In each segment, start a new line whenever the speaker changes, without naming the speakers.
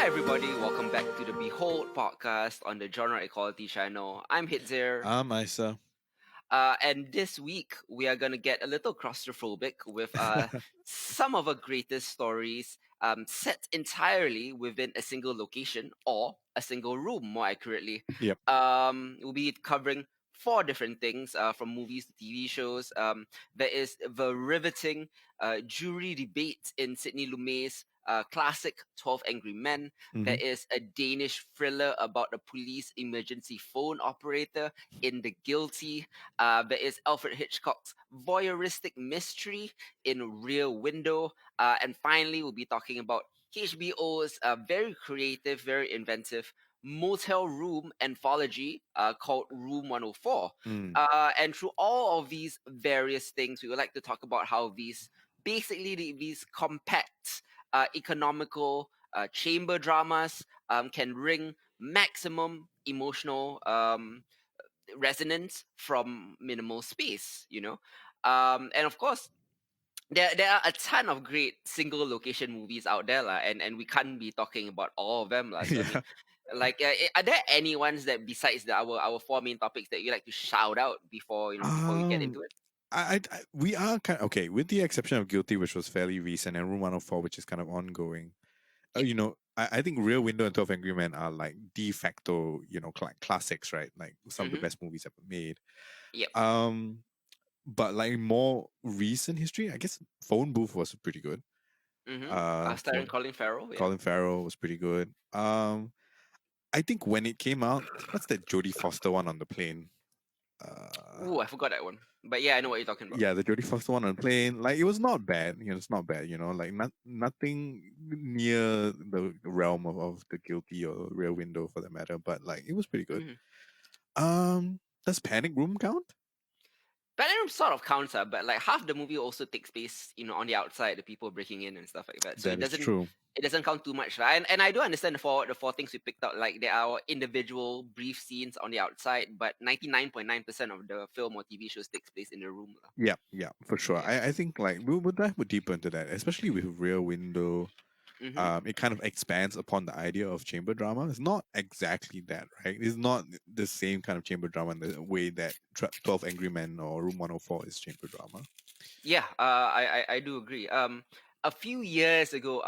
Hi, everybody. Welcome back to the Behold podcast on the Genre Equality channel. I'm Hitzer.
Isa.
And this week, we are going to get a little claustrophobic with some of our greatest stories set entirely within a single location or a single room, more accurately.
Yep.
We'll be covering four different things from movies to TV shows. There is the riveting jury debate in Sidney Lumet's classic 12 Angry Men. There
Mhm.
is a Danish thriller about a police emergency phone operator in The Guilty. There is Alfred Hitchcock's voyeuristic mystery in Rear Window. And finally, we'll be talking about HBO's very creative, very inventive motel room anthology called Room 104.
Mm.
And through all of these various things, we would like to talk about how these compact, economical chamber dramas can bring maximum emotional resonance from minimal space, and of course there are a ton of great single location movies out there lah, and we can't be talking about all of them lah. So I mean,
Yeah.
like are there any ones that besides our four main topics that you like to shout out before we get
Um.
into it?
We are kind of okay, with the exception of Guilty, which was fairly recent, and Room 104, which is kind of ongoing.
Yeah.
I think Real Window and 12 Angry Men are like de facto, classics, right? Like some of the
Mm-hmm.
best movies ever made.
Yep.
Um, but like more recent history, I guess Phone Booth was pretty good.
Mm-hmm.
For
Starring Colin Farrell. Yeah.
Colin Farrell was pretty good. I think when it came out, what's that Jodie Foster one on the plane?
Ooh, I forgot that one. But yeah, I know what you're talking about.
Yeah, the Jodie Foster one on the plane, like it was not bad. It's not bad. Like nothing near the realm of the Guilty or Rear Window for that matter. But like it was pretty good.
Mm-hmm.
Does Panic Room count?
Room sort of counts, but like half the movie also takes place, on the outside, the people breaking in and stuff like that. So
That is true.
it doesn't count too much, right? And I do understand the four things we picked out. Like there are individual brief scenes on the outside, but 99.9% of the film or TV shows takes place in the room, lah.
Yeah, yeah, for sure.
Yeah.
I think like we'll dive deeper into that, especially with Rear Window.
Mm-hmm.
It kind of expands upon the idea of chamber drama. It's not exactly that, right? It's not the same kind of chamber drama in the way that 12 Angry Men or Room 104 is chamber drama.
Yeah, I do agree. A few years ago,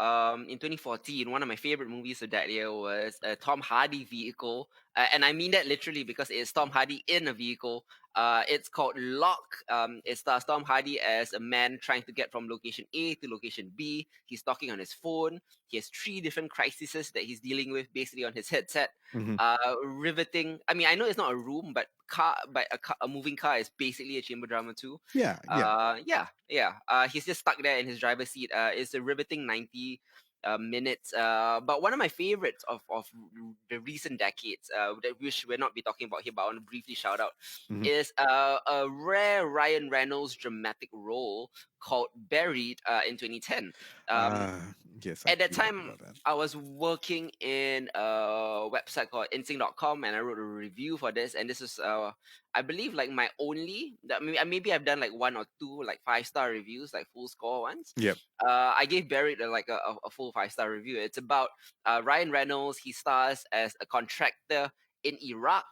in 2014, one of my favorite movies of that year was a Tom Hardy vehicle, and I mean that literally because it's Tom Hardy in a vehicle. It's called Lock. It stars Tom Hardy as a man trying to get from location A to location B. He's talking on his phone. He has three different crises that he's dealing with basically on his headset.
Hmm.
Riveting. I mean, I know it's not a room, but a moving car is basically a chamber drama too.
Yeah, yeah.
Yeah. He's just stuck there in his driver's seat. It's a riveting 90 minutes. But one of my favorites of the recent decades, that which we're not be talking about here, but I want to briefly shout out,
Hmm.
is a rare Ryan Reynolds dramatic role called Buried in 2010. Um,
Yes, I
at that
do heard
time,
about that.
I was working in a website called insync.com, and I wrote a review for this. And this is, I believe, like my only. Maybe I've done like one or two like 5-star reviews, like full score ones.
Yep.
I gave Buried a full 5-star review. It's about Ryan Reynolds. He stars as a contractor in Iraq.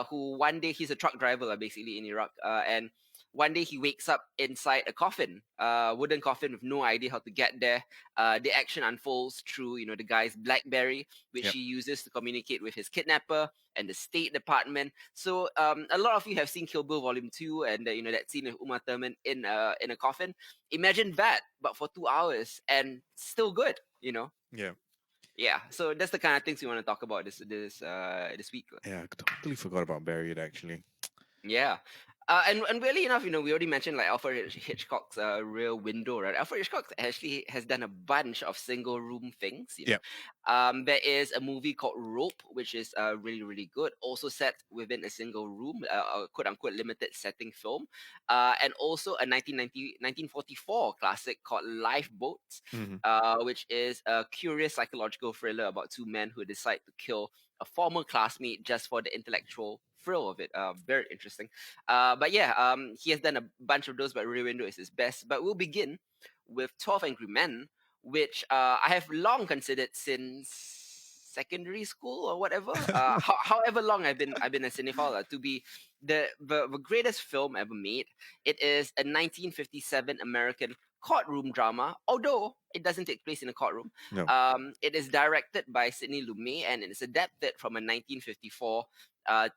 Who one day he's a truck driver, basically in Iraq, and one day he wakes up inside a coffin, wooden coffin with no idea how to get there. The action unfolds through, the guy's BlackBerry, which
Yep.
he uses to communicate with his kidnapper and the State Department. So a lot of you have seen Kill Bill Volume 2 and, that scene with Uma Thurman in a coffin. Imagine that, but for 2 hours and still good,
Yeah.
Yeah, so that's the kind of things we want to talk about this week.
Yeah. I totally forgot about Buried actually.
Yeah. And really enough, we already mentioned like Alfred Hitchcock's Rear Window, right? Alfred Hitchcock actually has done a bunch of single room things.
Yep.
There is a movie called Rope, which is really, really good, also set within a single room, a quote unquote limited setting film. And also a 1944 classic called Lifeboats,
Hmm.
which is a curious psychological thriller about two men who decide to kill a former classmate just for the intellectual thrill of it. Very interesting. But yeah, he has done a bunch of those, but Rear Window is his best. But we'll begin with 12 Angry Men, which I have long considered since secondary school or whatever. However long I've been a cinephile, to be the greatest film ever made. It is a 1957 American courtroom drama, although it doesn't take place in a courtroom.
No.
It is directed by Sidney Lumet, and it is adapted from a 1954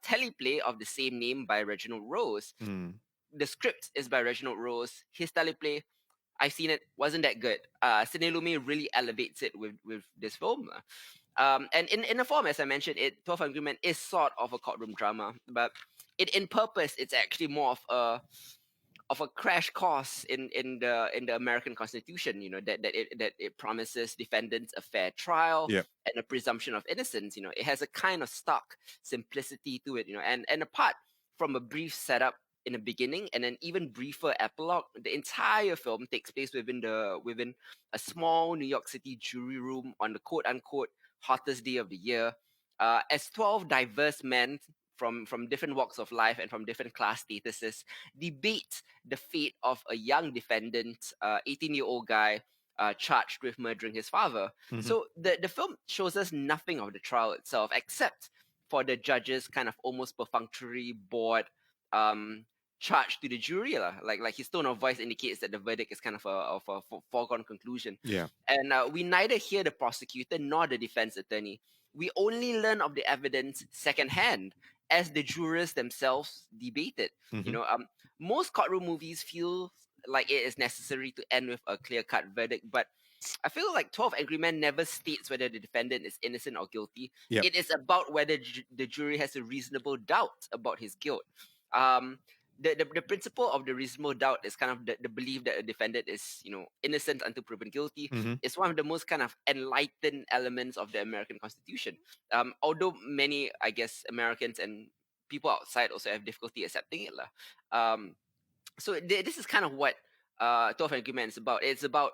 teleplay of the same name by Reginald Rose.
Mm.
The script is by Reginald Rose. His teleplay, I've seen it, wasn't that good. Sidney Lumet really elevates it with this film. And in a form, as I mentioned, 12 Angry Men is sort of a courtroom drama, but in purpose, it's actually more of a crash course in the American Constitution. That it promises defendants a fair trial
Yeah.
and a presumption of innocence. It has a kind of stark simplicity to it. And apart from a brief setup in the beginning and an even briefer epilogue, the entire film takes place within a small New York City jury room on the quote unquote hottest day of the year. As 12 diverse men from different walks of life and from different class statuses debate the fate of a young defendant, 18-year-old guy charged with murdering his father.
Mhm.
So the film shows us nothing of the trial itself, except for the judge's kind of almost perfunctory, bored um, charge to the jury. Like his tone of voice indicates that the verdict is kind of a foregone conclusion.
Yeah.
And we neither hear the prosecutor nor the defense attorney. We only learn of the evidence secondhand as the jurors themselves debate it. You
Mhm.
know, most courtroom movies feel like it is necessary to end with a clear-cut verdict, but I feel like 12 Angry Men never states whether the defendant is innocent or guilty.
Yep.
It is about whether the jury has a reasonable doubt about his guilt. Um, the principle of the reasonable doubt is kind of the belief that a defendant is, innocent until proven guilty.
Mhm.
It's one of the most kind of enlightened elements of the American Constitution. Although many, I guess, Americans and people outside also have difficulty accepting it. So this is kind of what 12 Agreement is about. It's about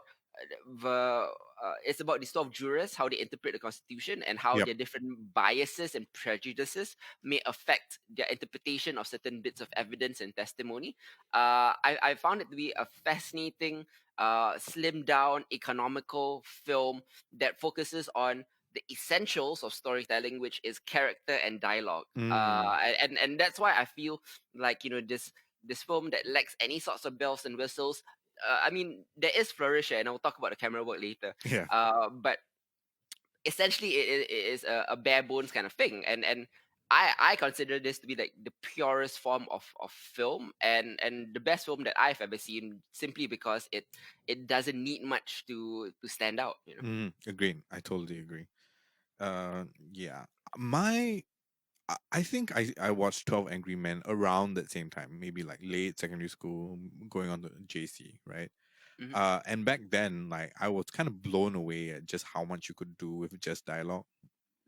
these 12 jurors, how they interpret the Constitution, and how
Yep.
their different biases and prejudices may affect their interpretation of certain bits of evidence and testimony. I found it to be a fascinating, slimmed down, economical film that focuses on the essentials of storytelling, which is character and dialogue.
Mm.
And that's why I feel like this film that lacks any sorts of bells and whistles. I mean, there is flourish, and I'll talk about the camera work later.
Yeah.
But essentially, it is a bare bones kind of thing, and I consider this to be like the purest form of film, and the best film that I've ever seen, simply because it doesn't need much to stand out.
Agreed. I totally agree. Yeah. My I think I watched 12 Angry Men around that same time, maybe like late secondary school, going on to JC, right?
Hmm.
And back then, like I was kind of blown away at just how much you could do with just dialogue.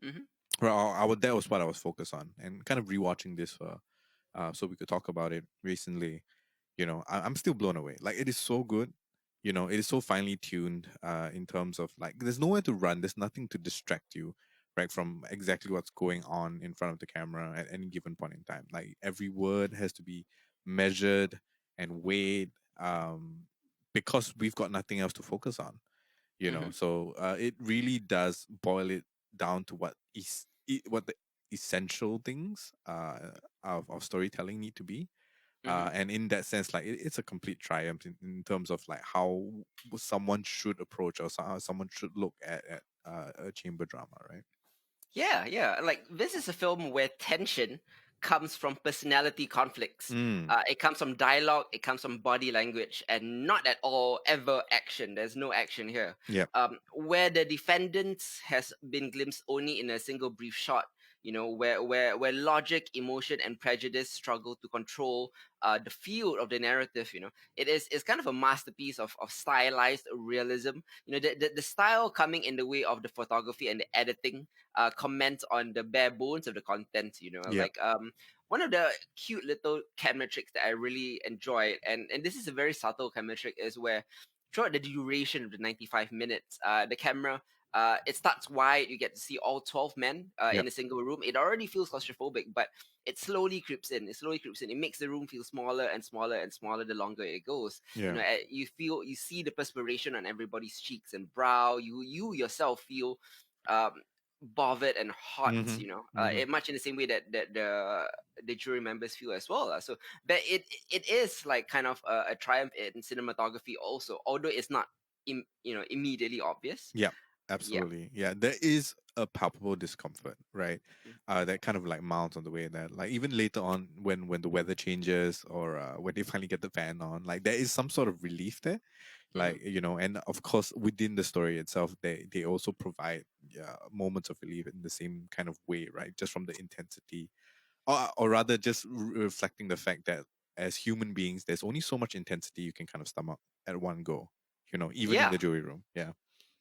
Hmm.
Well, that was what I was focused on, and kind of rewatching this so we could talk about it recently. I'm still blown away. Like it is so good. It is so finely tuned in terms of like there's nowhere to run. There's nothing to distract you, right, from exactly what's going on in front of the camera at any given point in time. Like every word has to be measured and weighed, because we've got nothing else to focus on.
Hmm.
So it really does boil it down to what the essential things of storytelling need to be,
Hmm.
and in that sense, like it's a complete triumph in terms of like how someone should approach or how someone should look at a chamber drama, right?
Yeah, yeah. Like this is a film where tension comes from personality conflicts.
Mm.
It comes from dialogue. It comes from body language, and not at all ever action. There's no action here.
Yep.
Where the defendant has been glimpsed only in a single brief shot. Where logic, emotion, and prejudice struggle to control the field of the narrative. It's kind of a masterpiece of stylized realism. The style coming in the way of the photography and the editing comment on the bare bones of the content.
Yep.
Like one of the cute little camera tricks that I really enjoyed, and this is a very subtle camera trick, is where throughout the duration of the 95 minutes, the camera. It starts wide. You get to see all 12 men in
Yep.
a single room. It already feels claustrophobic, but it slowly creeps in. It slowly creeps in. It makes the room feel smaller and smaller and smaller the longer it goes.
Yeah.
You see the perspiration on everybody's cheeks and brow. You yourself feel um, bothered and hot,
Mm-hmm. Mm-hmm.
much in the same way that the jury members feel as well. So but it is like kind of a triumph in cinematography also, although it's not immediately obvious.
Yeah,
Yeah.
absolutely. Yeah, there is a palpable discomfort, right?
Mm.
That kind of like mounts on the way that, like, even later on when the weather changes, or when they finally get the fan on, like there is some sort of relief there,
Mhm.
like, and of course within the story itself, they also provide, yeah, moments of relief in the same kind of way, right? Just from the intensity, or rather just reflecting the fact that as human beings, there's only so much intensity you can kind of stomach at one go, even in
Yeah.
the jury room. Yeah.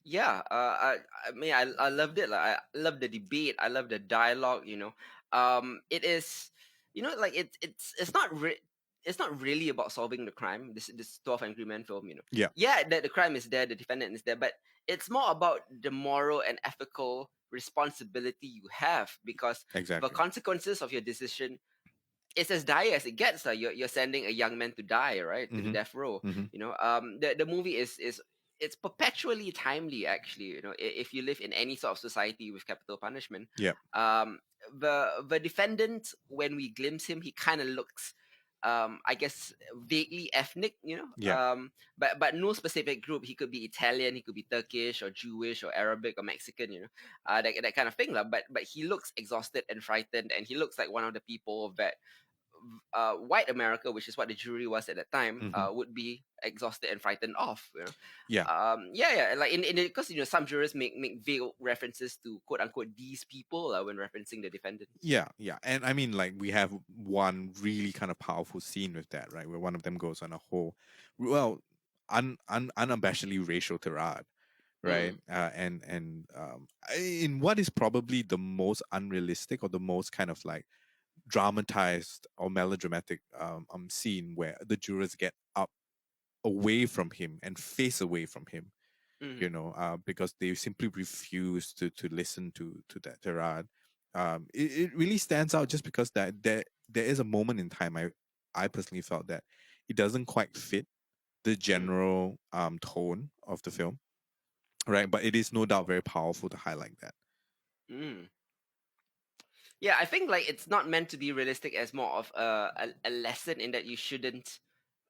Yeah, I mean, I loved it. Like, I love the debate. I love the dialogue. It is, like it's not it's not really about solving the crime. This 12 Angry Men film.
Yeah,
Yeah, that the crime is there, the defendant is there, but it's more about the moral and ethical responsibility you have, because the
exactly.
consequences of your decision, it's as dire as it gets. You're sending a young man to die, right, to the
Mm-hmm.
death row.
Mm-hmm.
The movie is it's perpetually timely, actually. If you live in any sort of society with capital punishment,
Yeah.
um, the defendant, when we glimpse him, he kind of looks, I guess, vaguely ethnic.
Yeah.
But no specific group. He could be Italian, he could be Turkish or Jewish or Arabic or Mexican. That kind of thing, lah. But he looks exhausted and frightened, and he looks like one of the people that white America, which is what the jury was at that time,
Mm-hmm.
would be exhausted and frightened of.
Yeah.
Yeah, like in because some jurors make veiled references to quote unquote these people when referencing the defendants.
Yeah. Yeah. And I mean, like, we have one really kind of powerful scene with that, right? Where one of them goes on a whole, well, unabashedly racial tirade, right?
Mm,
In what is probably the most unrealistic, or the most kind of like dramatized or melodramatic scene, where the jurors get up away from him and face away from him,
mm,
because they simply refuse to listen to that tirade. It really stands out, just because that there is a moment in time, I personally felt that it doesn't quite fit the
mm,
general tone of the film, right? But it is no doubt very powerful to highlight that.
mm. Yeah, I think like it's not meant to be realistic as more of a lesson in that you shouldn't.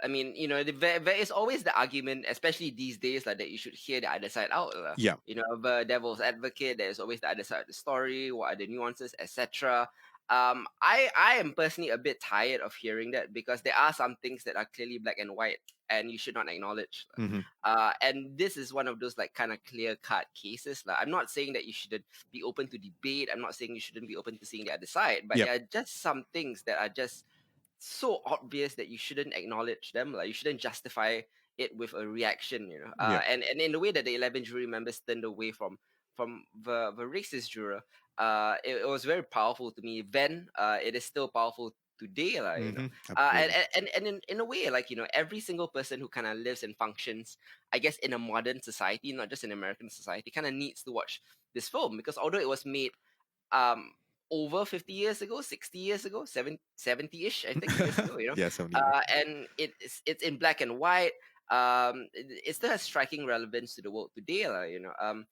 I mean, there is always the argument, especially these days, like that you should hear the other side out.
Yeah.
The devil's advocate. There's always the other side of the story. What are the nuances, etc. I am personally a bit tired of hearing that, because there are some things that are clearly black and white, and you should not acknowledge.
Hmm.
And this is one of those like kind of clear cut cases. Like, I'm not saying that you shouldn't be open to debate. I'm not saying you shouldn't be open to seeing the other side, but
Yep.
there are just some things that are just so obvious that you shouldn't acknowledge them. Like, you shouldn't justify it with a reaction.
Yep.
And in the way that the 11 jury members turned away from the racist juror, it was very powerful to me then. It is still powerful today,
Hmm.
and,
Absolutely.
and in a way, like, every single person who kind of lives and functions, I guess, in a modern society, not just in American society, kind of needs to watch this film, because although it was made um over 50 years ago, 60 years ago, 70-ish, I think, years ago,
Yeah, 70 years.
and it's in black and white. It still has striking relevance to the world today, it,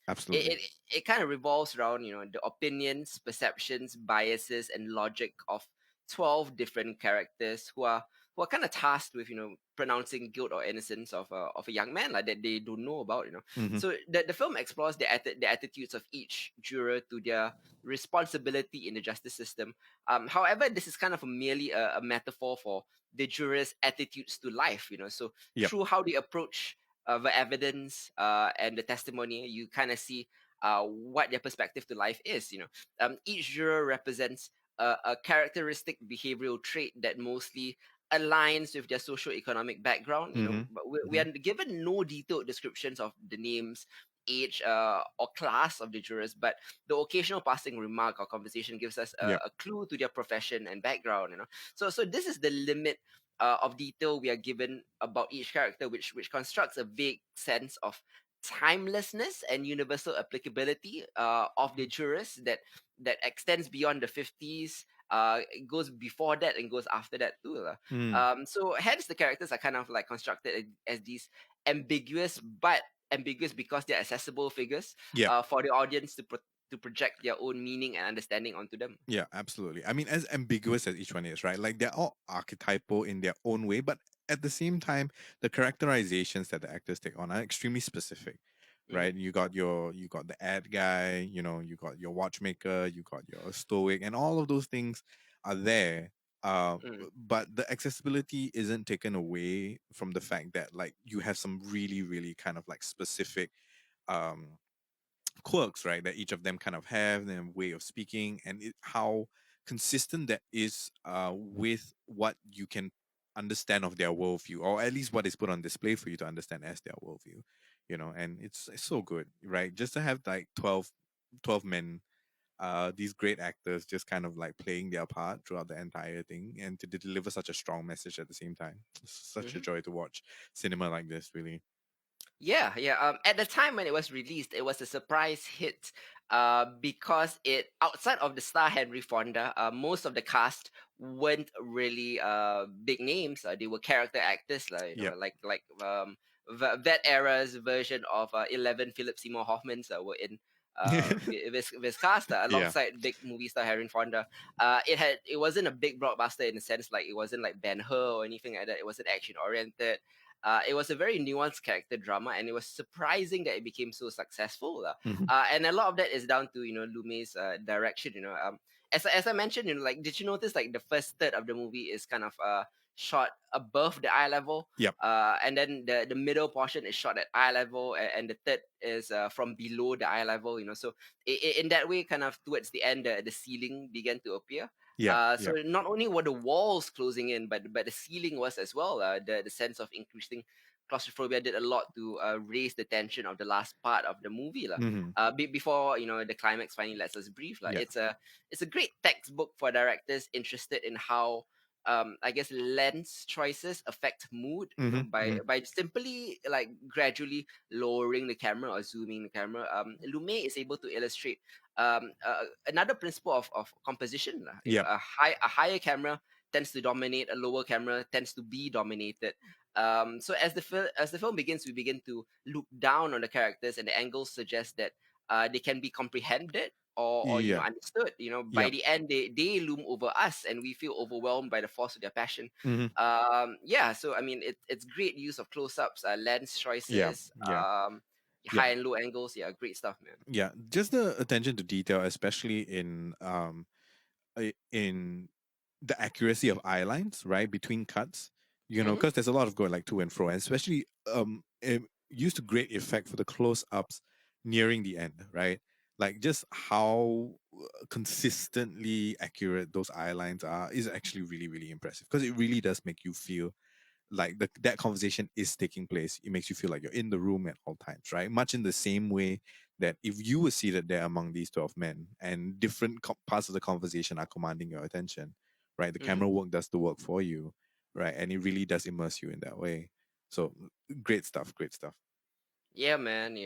Absolutely.
it, it kind of revolves around the opinions, perceptions, biases, and logic of 12 different characters who are kind of tasked with pronouncing guilt or innocence of a young man, like, that they don't know about.
Hmm.
So the film explores the attitudes of each juror to their responsibility in the justice system. However, this is kind of merely a metaphor for the jurors' attitudes to life. So
Yep.
through how they approach the evidence and the testimony, you kind of see what their perspective to life is. Each juror represents a characteristic behavioral trait that mostly aligns with their socio-economic background.
Hmm.
But we
Hmm.
are given no detailed descriptions of the names, age, or class of the jurors, but the occasional passing remark or conversation gives us
Yep.
a clue to their profession and background. So this is the limit of detail we are given about each character, which constructs a vague sense of timelessness and universal applicability of the jurors that extends beyond the 50s. It goes before that and goes after that too.
Mm.
So hence the characters are kind of like constructed as these ambiguous, but ambiguous because they're accessible figures
Yep.
for the audience to project their own meaning and understanding onto them.
Yeah, absolutely. I mean, as ambiguous as each one is, right? Like they're all archetypal in their own way, but at the same time, the characterizations that the actors take on are extremely specific,
Mm-hmm,
right? You got the ad guy, you know, you got your watchmaker, you got your stoic, and all of those things are there.
mm-hmm,
But the accessibility isn't taken away from the fact that like you have some really, really kind of like specific um quirks, right? That each of them kind of have their way of speaking, and how consistent that is with what you can understand of their worldview, or at least what is put on display for you to understand as their worldview. You know, and it's so good, right? Just to have like 12 men, these great actors just kind of like playing their part throughout the entire thing, and to deliver such a strong message at the same time. It's such a
mm-hmm.
joy to watch cinema like this, really.
Yeah, yeah. At the time when it was released, it was a surprise hit. Because it outside of the star Henry Fonda, most of the cast weren't really big names. They were character actors, like
Yep.
that era's version of 11 Philip Seymour Hoffmans were in. With cast
Yeah.
alongside big movie star Henry Fonda. It wasn't a big blockbuster in the sense like it wasn't like Ben Hur or anything like that. It wasn't action oriented. It was a very nuanced character drama, and it was surprising that it became so successful.
Hmm.
And a lot of that is down to Lumet's direction. As I mentioned, did you notice like the first third of the movie is kind of shot above the eye level,
Yep.
and then the middle portion is shot at eye level, and the third is from below the eye level. So in that way, kind of towards the end, the ceiling began to appear.
Yep.
So
Yep.
not only were the walls closing in, but the ceiling was as well. The sense of increasing claustrophobia did a lot to raise the tension of the last part of the movie lah.
Hmm.
Before the climax finally lets us breathe lah.
Yeah.
It's a great textbook for directors interested in how I guess lens choices affect mood,
Hmm.
by simply like gradually lowering the camera or zooming the camera. Lumet is able to illustrate another principle of composition lah.
Yep.
A higher camera tends to dominate, a lower camera tends to be dominated. So as the film begins, we begin to look down on the characters, and the angles suggest that they can be comprehended or
Yeah.
understood. By
Yep.
the end, they loom over us, and we feel overwhelmed by the force of their passion.
Hmm.
Yeah, so I mean, it's great use of close-ups, lens
Yeah.
choices,
Yeah. Yeah.
high and low angles. Yeah, great stuff, man.
Yeah. Just the attention to detail, especially in the accuracy of eye lines, right, between cuts. You know,
Mm-hmm,
because there's a lot of going like to and fro, and especially used to great effect for the close ups nearing the end, right? Like just how consistently accurate those eye lines are is actually really, really impressive, because it really does make you feel like that conversation is taking place. It makes you feel like you're in the room at all times, right? Much in the same way that if you were seated there among these 12 men, and different parts of the conversation are commanding your attention, right? The
mm-hmm.
camera work does the work for you, right? And it really does immerse you in that way. So great stuff, great stuff.
Yeah, man.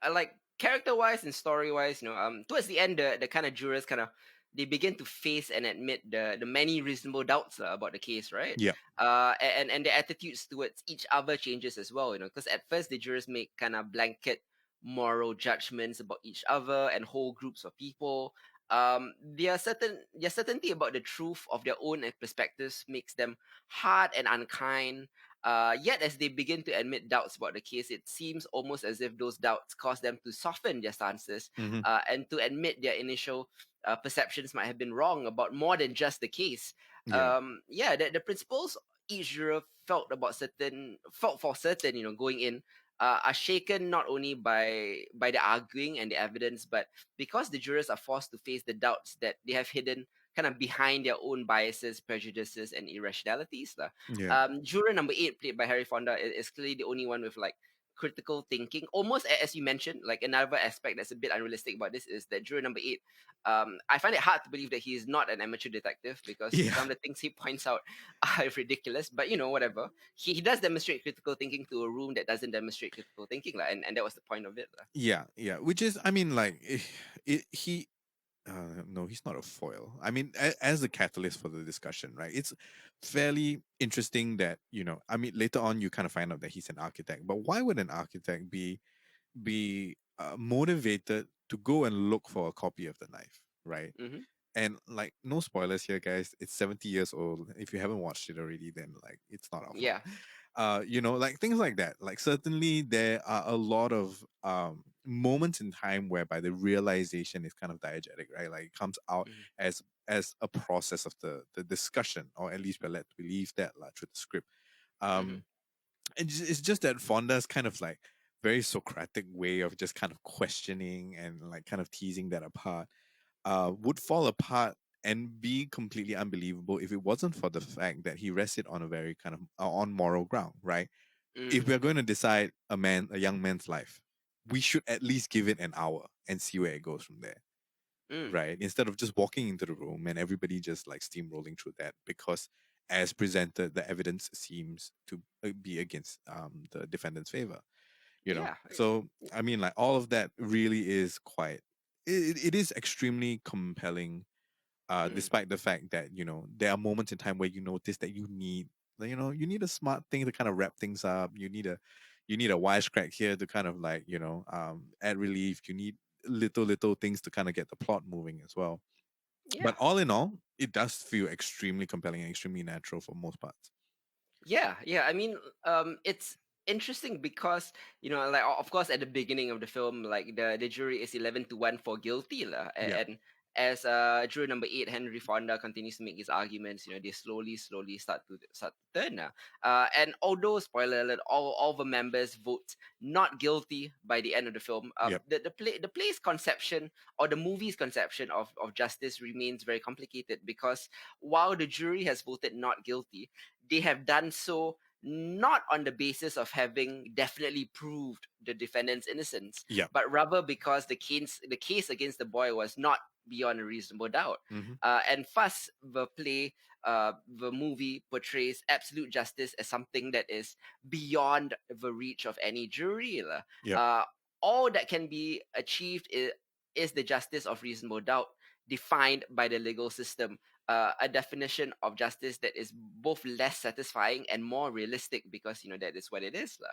Like character wise and story wise, towards the end, the kind of jurors kind of they begin to face and admit the many reasonable doubts about the case, right?
Yeah.
And their attitudes towards each other changes as well, because at first the jurors make kind of blanket moral judgments about each other and whole groups of people. Their certainty about the truth of their own perspectives makes them hard and unkind. Yet, as they begin to admit doubts about the case, it seems almost as if those doubts cause them to soften their stances,
Hmm.
and to admit their initial perceptions might have been wrong about more than just the case.
Yeah.
Yeah, the principles each juror felt for certain, going in, are shaken not only by the arguing and the evidence, but because the jurors are forced to face the doubts that they have hidden kind of behind their own biases, prejudices, and irrationalities.
Yeah.
Juror number 8, played by Harry Fonda, is clearly the only one with like critical thinking. Almost as you mentioned, like another aspect that's a bit unrealistic about this is that juror number 8, I find it hard to believe that he is not an amateur detective, because
Yeah.
some of the things he points out are ridiculous. But whatever. He does demonstrate critical thinking to a room that doesn't demonstrate critical thinking, and that was the point of it.
Yeah. Yeah. Which is, I mean, like, he no, he's not a foil. I mean, as a catalyst for the discussion, right? It's fairly interesting that, I mean, later on you kind of find out that he's an architect. But why would an architect be motivated to go and look for a copy of the knife, right?
Mm-hmm.
And like, no spoilers here, guys. It's 70 years old. If you haven't watched it already, then like, it's not our fault.
Yeah.
Like things like that. Like, certainly there are a lot of moments in time whereby the realization is kind of diegetic, right? Like, it comes out
Mm-hmm.
as a process of the discussion, or at least we're led to believe that through the script.
Mm-hmm.
Um, it's just that Fonda's kind of like very Socratic way of just kind of questioning and like kind of teasing that apart would fall apart and be completely unbelievable if it wasn't for the fact that he rested on a very kind of on moral ground, right? If
Mm-hmm.
we're going to decide a young man's life, we should at least give it an hour and see where it goes from there,
Mm.
right? Instead of just walking into the room and everybody just like steamrolling through that, because as presented, the evidence seems to be against the defendant's favor, you know.
Yeah.
So I mean, like, all of that really is quite. It is extremely compelling,
Mm.
despite the fact that there are moments in time where you notice that you need a smart thing to kind of wrap things up. You need a wisecrack here to kind of like add relief. You need little things to kind of get the plot moving as well.
Yeah.
But all in all, it does feel extremely compelling and extremely natural for most parts.
Yeah, yeah. I mean, it's interesting because like of course, at the beginning of the film, like the jury is 11-1 for guilty, lah.
Yeah.
And as juror number 8, Henry Fonda, continues to make his arguments, they slowly start to turn now. And although, spoiler alert, all the members vote not guilty by the end of the film,
Yep.
the play's conception, or the movie's conception of justice, remains very complicated, because while the jury has voted not guilty, they have done so not on the basis of having definitely proved the defendant's innocence,
Yeah.
but rather because the case against the boy was not beyond a reasonable doubt.
Mm-hmm.
And thus, the movie portrays absolute justice as something that is beyond the reach of any jury lah.
Yep.
Uh, all that can be achieved is the justice of reasonable doubt, defined by the legal system, a definition of justice that is both less satisfying and more realistic, because that is what it is lah.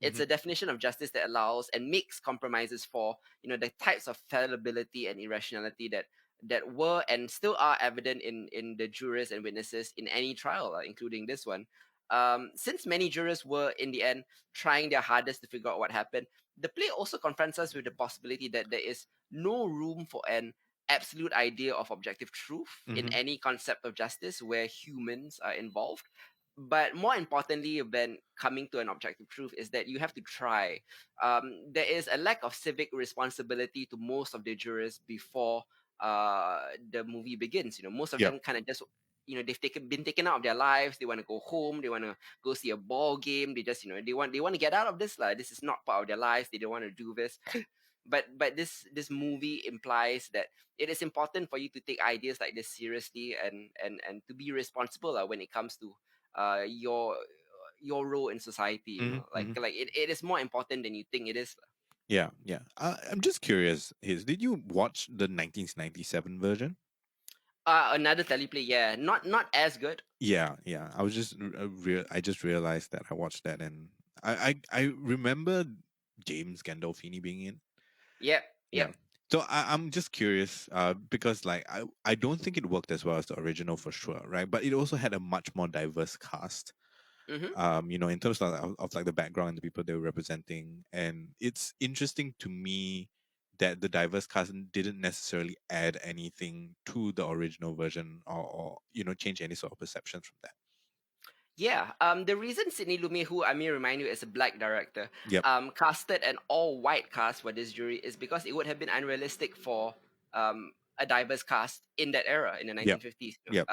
It's
Mm-hmm.
a definition of justice that allows and makes compromises for the types of fallibility and irrationality that were and still are evident in the jurors and witnesses in any trial, including this one. Since many jurors were in the end trying their hardest to figure out what happened, the play also confronts us with the possibility that there is no room for an absolute idea of objective truth in
Mm-hmm.
any concept of justice where humans are involved. But more importantly than coming to an objective truth is that you have to try. There is a lack of civic responsibility to most of the jurors before the movie begins. Most of
Yep.
them kind of just been taken out of their lives. They want to go home. They want to go see a ball game. They just they want to get out of this. Like, this is not part of their lives. They don't want to do this. But this movie implies that it is important for you to take ideas like this seriously, and to be responsible when it comes to your role in society. Like
Mm-hmm.
it is more important than you think it is.
Yeah, yeah. I'm just curious. Did you watch the 1997 version?
Another teleplay, yeah, not as good.
Yeah, yeah. I was just I just realized that I watched that, and I remember James Gandolfini being in.
Yep,
Yeah.
yep.
So I'm just curious, because like I don't think it worked as well as the original for sure, right? But it also had a much more diverse cast,
Mm-hmm.
in terms of like the background and the people they were representing. And it's interesting to me that the diverse cast didn't necessarily add anything to the original version, or change any sort of perceptions from that.
Yeah, the reason Sidney Lumet, who I may remind you is a black director,
Yep.
casted an all-white cast for this jury is because it would have been unrealistic for a diverse cast in that era in the
Yep.
1950s.
Yep.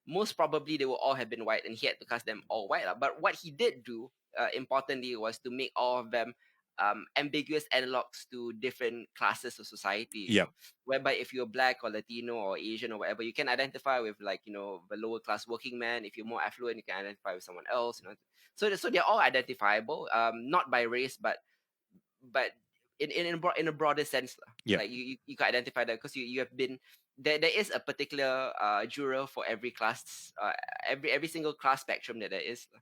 Most probably they would all have been white, and he had to cast them all white. But what he did do, importantly, was to make all of them ambiguous analogs to different classes of society.
Yep.
Whereby if you're black or Latino or Asian or whatever, you can identify with, like, the lower class working man. If you're more affluent, you can identify with someone else. So they're all identifiable, not by race, but in a broader sense lah.
Yep.
Like you can identify that because you have been there is a particular juror for every class, every single class spectrum that there is lah.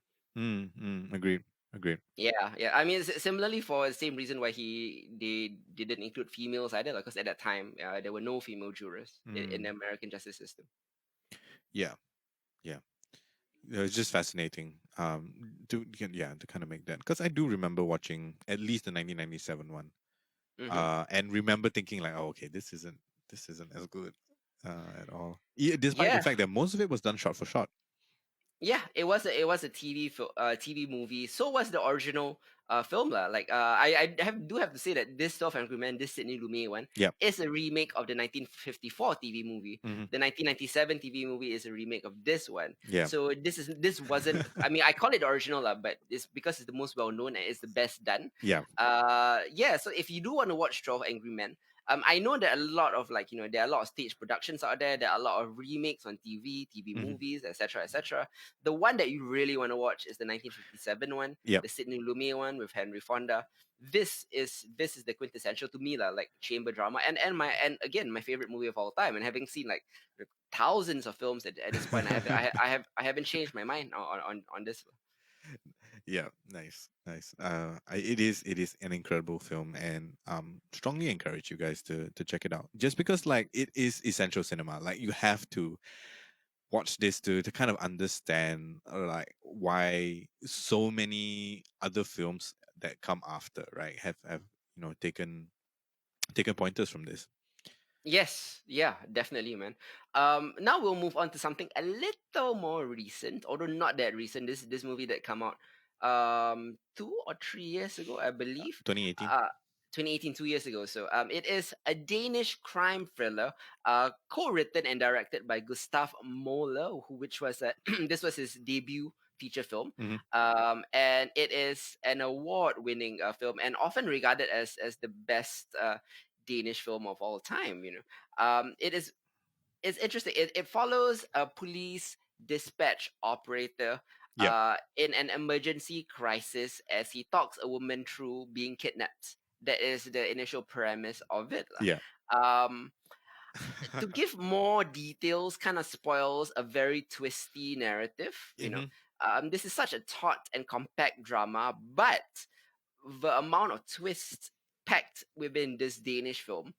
Agreed. Agreed.
Yeah, yeah. I mean, similarly for the same reason why they didn't include females either, because at that time there were no female jurors in
Mm,
the American justice system.
yeah, yeah. It's just fascinating. To kind of make that, because I do remember watching at least the 1997 one,
Hmm.
and remember thinking like, oh, okay, this isn't as good at all. Despite the
Yeah,
fact that most of it was done shot for shot.
yeah, it was a TV movie. So was the original film lah. Like do have to say that this 12 Angry Men, this Sidney Lumet one,
Yeah.
is a remake of the 1954 TV movie.
Hmm.
The 1997 TV movie is a remake of this one.
Yeah.
So this wasn't. I mean, I call it the original lah, but it's because it's the most well known and it's the best done.
Yeah.
Yeah. So if you do want to watch 12 Angry Men, I know that a lot of, like, there are a lot of stage productions out there. There are a lot of remakes on TV
Hmm.
movies, etc., etc. The one that you really want to watch is the 1957 one,
Yeah.
the Sidney Lumet one with Henry Fonda. This is the quintessential to me lah, like chamber drama, and again my favorite movie of all time. And having seen like thousands of films at this point, I haven't changed my mind on this.
Yeah, nice, nice. It is an incredible film, and strongly encourage you guys to check it out. Just because like it is essential cinema, like you have to watch this to kind of understand like why so many other films that come after, right, have taken pointers from this.
Yes, yeah, definitely, man. Now we'll move on to something a little more recent, although not that recent. This movie that came out 2 or 3 years ago, I believe.
2018.
Uh 2018, 2 years ago. So it is a Danish crime thriller, co-written and directed by Gustav Moller, which was this was his debut feature film.
Hmm.
And it is an award-winning film and often regarded as the best Danish film of all time. It's interesting. It follows a police dispatch operator
Yeah.
in an emergency crisis as he talks a woman through being kidnapped. That is the initial premise of it lah.
Yeah.
Um, to give more details kind of spoils a very twisty narrative.
Hmm.
This is such a taut and compact drama, but the amount of twists packed within this Danish film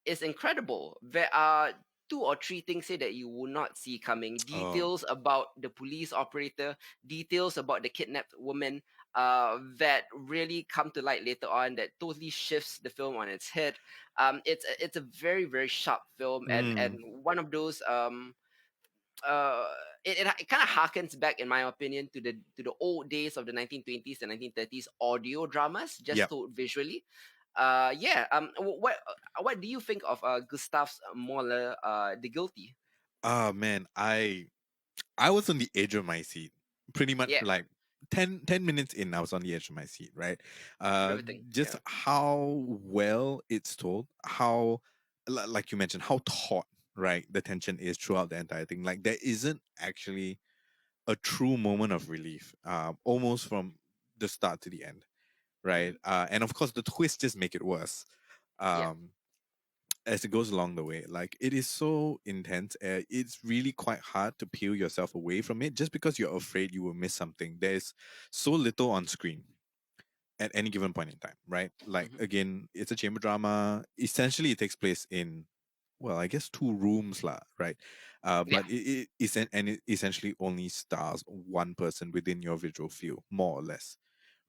is incredible. There are two or three things here that you will not see coming.
Oh.
Details about the police operator, details about the kidnapped woman, that really come to light later on, that totally shifts the film on its head. It's a very very sharp film, and
Mm.
one of those uh it kind of harkens back, in my opinion, to the old days of the 1920s and 1930s audio dramas,
Yeah.
just told visually. Yeah. What do you think of Gustav's Mahler, The Guilty?
Man, I was on the edge of my seat pretty much
Yeah,
for like 10 minutes in. I was on the edge of my seat, right? uh
riveting.
just
Yeah.
how well it's told, how like you mentioned, how taut, right, the tension is throughout the entire thing. Like there isn't actually a true moment of relief, almost from the start to the end, right?
Hmm.
And of course the twists just make it worse.
Yeah.
um as it goes along the way. Like it is so intense. It's really quite hard to peel yourself away from it just because you're afraid you will miss something. There's so little on screen at any given point in time, right? Like
Hmm.
again, it's a chamber drama. Essentially, it takes place in, well, I guess two rooms, lah, right?
Yeah.
But it essentially only stars one person within your visual field, more or less,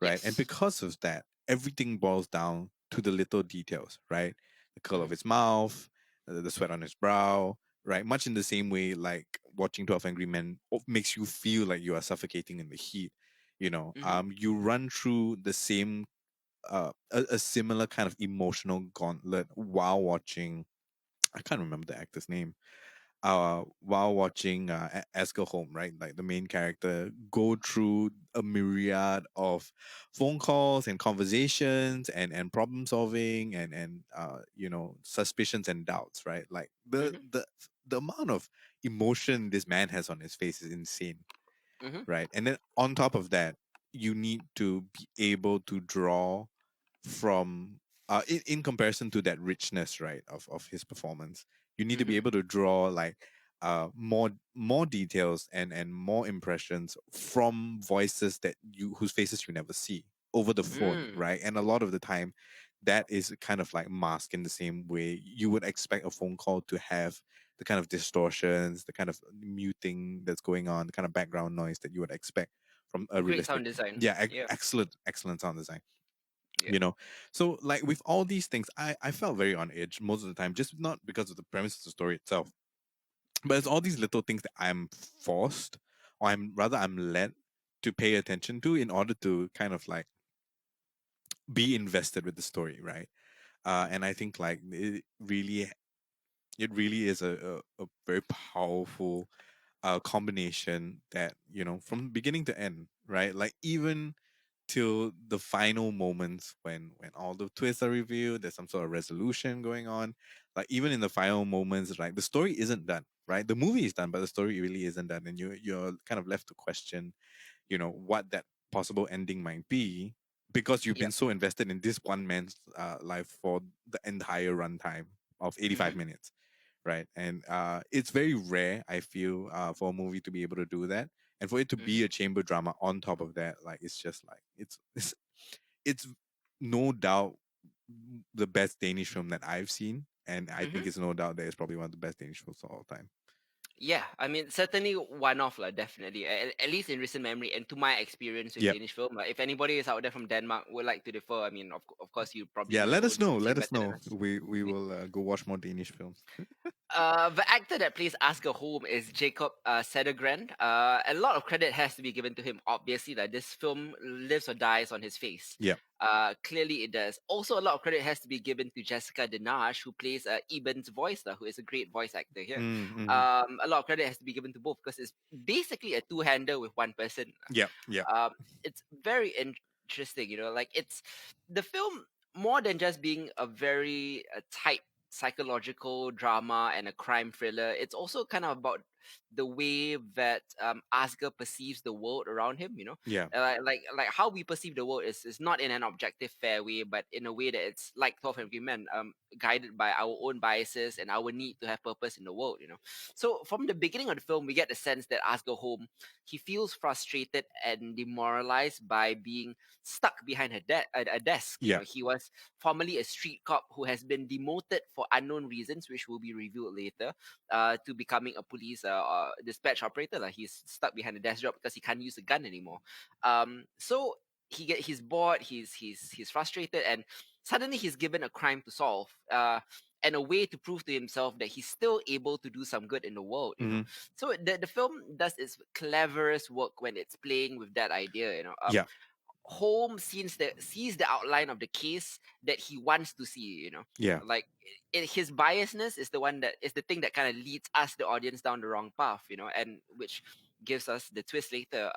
right? And
Yes.
because of that, everything boils down to the little details, right? The curl of
Hmm.
his mouth, the sweat on his brow, right? Much in the same way, like watching 12 Angry Men makes you feel like you are suffocating in the heat.
Hmm.
You run through the same, a similar kind of emotional gauntlet while watching. I can't remember the actor's name. While watching Asger Holm, right, like the main character, go through a myriad of phone calls and conversations and problem solving and suspicions and doubts, right? Like
Hmm.
the amount of emotion this man has on his face is insane,
Hmm.
right? And then on top of that, you need to be able to draw from, in comparison to that richness, right, of his performance. You need to be
Hmm.
able to draw like more details and more impressions from voices that you whose faces you never see over the phone,
Mm.
right? And a lot of the time, that is kind of like masked in the same way you would expect a phone call to have the kind of distortions, the kind of muting that's going on, the kind of background noise that you would expect from a
Great
realistic.
sound design.
Yeah,
Yeah.
excellent sound design.
Yeah.
You know, so like with all these things, I felt very on edge most of the time, just not because of the premise of the story itself, but it's
Mm-hmm.
all these little things that I'm forced, or I'm led to pay attention to in order to kind of like be invested with the story, right? And I think like it really is a very powerful combination that, you know, from beginning to end, right? Like even till the final moments when all the twists are revealed, there's some sort of resolution going on. Like even in the final moments, like the story isn't done, right? The movie is done, but the story really isn't done, and you're kind of left to question, you know, what that possible ending might be, because you've
Yep.
been so invested in this one man's life for the entire runtime of 85
Mm-hmm.
minutes, right? And it's very rare, I feel, for a movie to be able to do that, and for it to be
Mm-hmm.
a chamber drama on top of that. Like it's just like it's no doubt the best Danish film that I've seen, and I think
Mm-hmm.
it's no doubt that it's probably one of the best Danish films of all time.
Yeah, I mean, certainly one off, lah, definitely. At least in recent memory and to my experience with
Yep.
Danish film. Like, if anybody is out there from Denmark would like to defer, I mean, of course, you probably
Yeah,
know your
let us
own
know.
country
Let us
better than
know.
us.
We will go watch more Danish films.
The actor that plays Asger Holm is Jacob Sedergren. A lot of credit has to be given to him. Obviously, that this film lives or dies on his face.
Yep.
Clearly, it does. Also, a lot of credit has to be given to Jessica Denache, who plays Eben's voice, who is a great voice actor here.
Mm-hmm.
A lot of credit has to be given to both because it's basically a two-hander with one person.
Yep. Yep.
Um, it's very interesting, like it's the film more than just being a very tight psychological drama and a crime thriller. It's also kind of about the way that Asger perceives the world around him.
Yeah.
Like how we perceive the world is not in an objective fair way, but in a way that it's like 12 Angry Men, guided by our own biases and our need to have purpose in the world. So from the beginning of the film, we get the sense that Asger Holm, he feels frustrated and demoralized by being stuck behind a desk.
Yeah.
He was formerly a street cop who has been demoted for unknown reasons, which will be revealed later, to becoming a police dispatch operator. Like he's stuck behind a desk job because he can't use a gun anymore. So he's bored, he's frustrated, and suddenly he's given a crime to solve. And a way to prove to himself that he's still able to do some good in the world.
Mm-hmm.
So the film does its cleverest work when it's playing with that idea.
Yeah.
Holmes sees the outline of the case that he wants to see.
Yeah.
Like his biasness is the one that is the thing that kind of leads us, the audience, down the wrong path, and which gives us the twist later.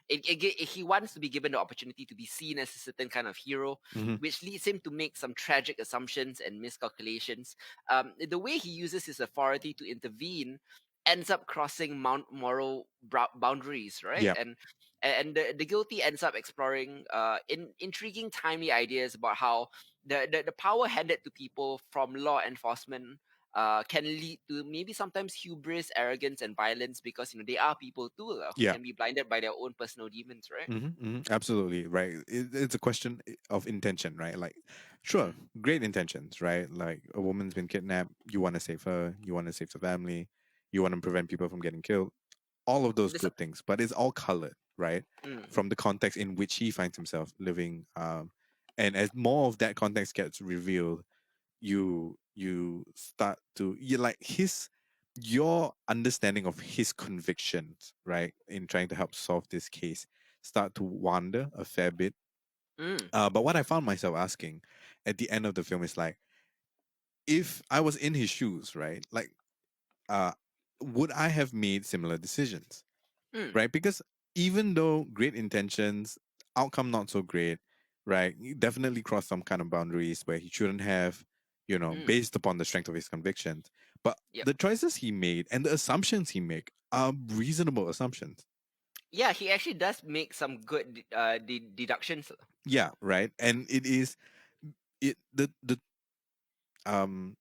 He wants to be given the opportunity to be seen as a certain kind of hero,
Mm-hmm.
which leads him to make some tragic assumptions and miscalculations. The way he uses his authority to intervene ends up crossing moral boundaries, right?
Yeah.
And the guilty ends up exploring intriguing, timely ideas about how the power handed to people from law enforcement can lead to maybe sometimes hubris, arrogance, and violence because they are people too, who
Yeah.
can be blinded by their own personal demons, right?
Absolutely right. It's a question of intention, right? Like, sure,
Mm.
great intentions, right? Like a woman's been kidnapped, you want to save her, you want to save the family, you want to prevent people from getting killed. All of those
This,
good things, but it's all colored, right?
mm,
From the context in which he finds himself living, and as more of that context gets revealed, you start to you like his your understanding of his convictions, right, in trying to help solve this case start to wander a fair bit.
mm,
But what I found myself asking at the end of the film is like, if I was in his shoes, right, like, uh, would I have made similar decisions,
mm,
right? Because even though great intentions, outcome not so great, right? He definitely crossed some kind of boundaries where he shouldn't have,
mm.
based upon the strength of his convictions. But
Yep.
the choices he made and the assumptions he make are reasonable assumptions.
Yeah, he actually does make some good deductions.
Yeah, right. And it is it um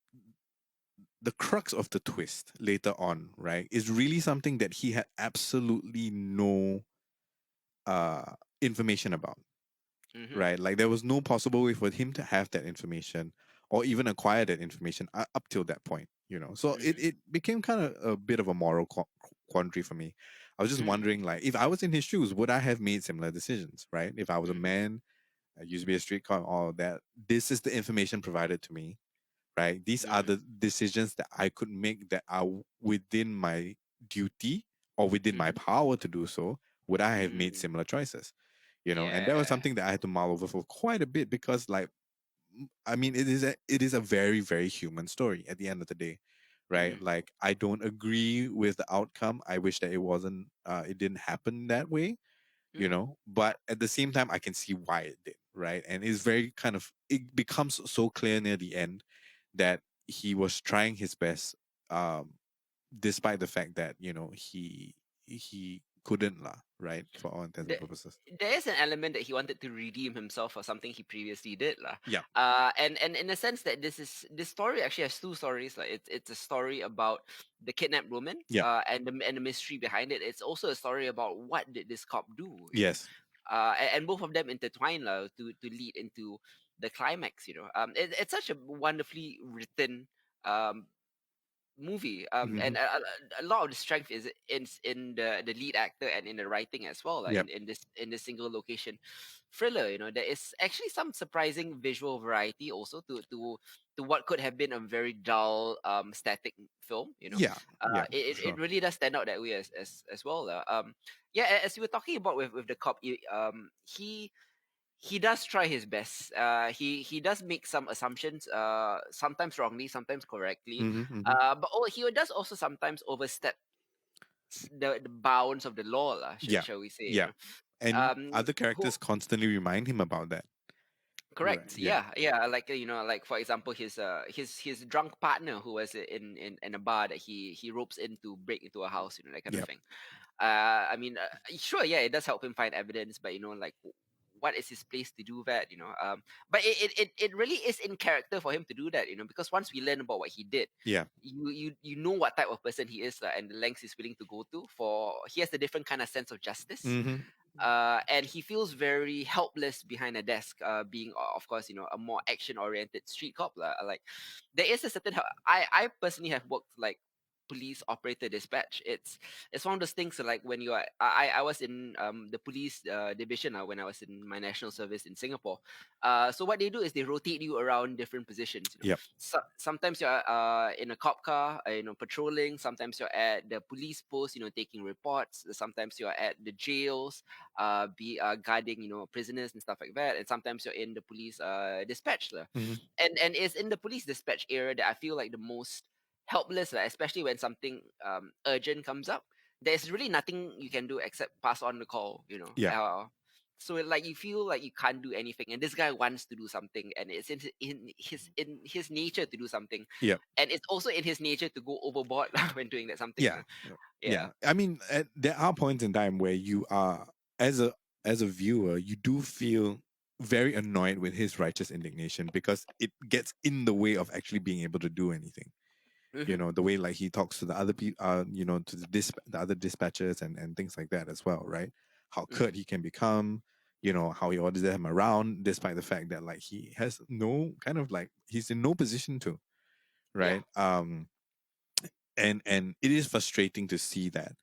the crux of the twist later on, right, is really something that he had absolutely no information about,
Mm-hmm.
right? Like there was no possible way for him to have that information or even acquire that information up till that point, you know. So
Mm-hmm.
it became kind of a bit of a moral quandary for me. I was just
Mm-hmm.
wondering, like, if I was in his shoes, would I have made similar decisions, right? If I was a
Mm-hmm.
man, I used to be a street cop, all that. This is the information provided to me, right? These are
Mm-hmm.
the decisions that I could make that are within my duty or within my
Mm-hmm.
power to do so. Would I have made
Mm-hmm.
similar choices? You know, and that was
Yeah.
something that I had to mull over for quite a bit because, like, I mean, it is a very very human story at the end of the day, right?
Mm-hmm.
Like, I don't agree with the outcome. I wish that it didn't happen that way, you
Mm-hmm.
know. But at the same time, I can see why it did, right? And it's very kind of it becomes so clear near the end that he was trying his best, um, despite the fact that he couldn't lah, right, for all intents and
There,
purposes.
there is an element that he wanted to redeem himself for something he previously did, lah.
Yeah,
And in the sense that this story actually has two stories. Like it's a story about the kidnapped woman,
yeah,
and the mystery behind it. It's also a story about what did this cop do,
yes,
and both of them intertwine, lah, to lead into the climax. It's such a wonderfully written um movie,
hmm,
and a lot of the strength is in the lead actor and in the writing as well, like
yeah,
in this single location thriller. There is actually some surprising visual variety also to what could have been a very dull, static film.
yeah, yeah, for
It
sure.
really does stand out that way as well. Yeah, as you were talking about with the cop, he does try his best. He does make some assumptions, sometimes wrongly, sometimes correctly.
Hmm, hmm.
But he does also sometimes overstep the bounds of the law, lah,
Yeah,
shall we say?
yeah, and other
Who
characters constantly remind him about that, right?
correct?
Yeah,
Yeah, yeah. Like like for example, his drunk partner who was in a bar that he ropes in to break into a house, that kind of
yeah,
thing. I mean, sure, yeah, it does help him find evidence, but like, what is his place to do that? But it really is in character for him to do that, because once we learn about what he did,
yeah,
you know what type of person he is, and the lengths he's willing to go to. For he has a different kind of sense of justice,
hmm,
and he feels very helpless behind a desk, being, of course, a more action oriented street cop, lah. Like, there is a certain I personally have worked like police operator dispatch. It's one of those things, like when you are I was in the police division, when I was in my national service in Singapore. So what they do is they rotate you around different positions.
yeah,
Sometimes you're in a cop car, patrolling. Sometimes you're at the police post, taking reports. Sometimes you're at the jails, be guarding, prisoners and stuff like that. And sometimes you're in the police dispatch, lah.
hmm,
And it's in the police dispatch area that I feel like the most helpless, lah, especially when something urgent comes up. There's really nothing you can do except pass on the call.
yeah,
So like you feel like you can't do anything, and this guy wants to do something, and it's in his nature to do something,
yeah,
and it's also in his nature to go overboard when doing that something.
yeah,
Yeah.
yeah. I mean, there are points in time where you are, as a viewer, you do feel very annoyed with his righteous indignation because it gets in the way of actually being able to do anything.
Hmm.
The way like he talks to the other people, to the other dispatchers and things like that as well, right? How
Hmm.
curt he can become, how he orders them around despite the fact that like he has no kind of like he's in no position to,
Yeah.
right? And it is frustrating to see that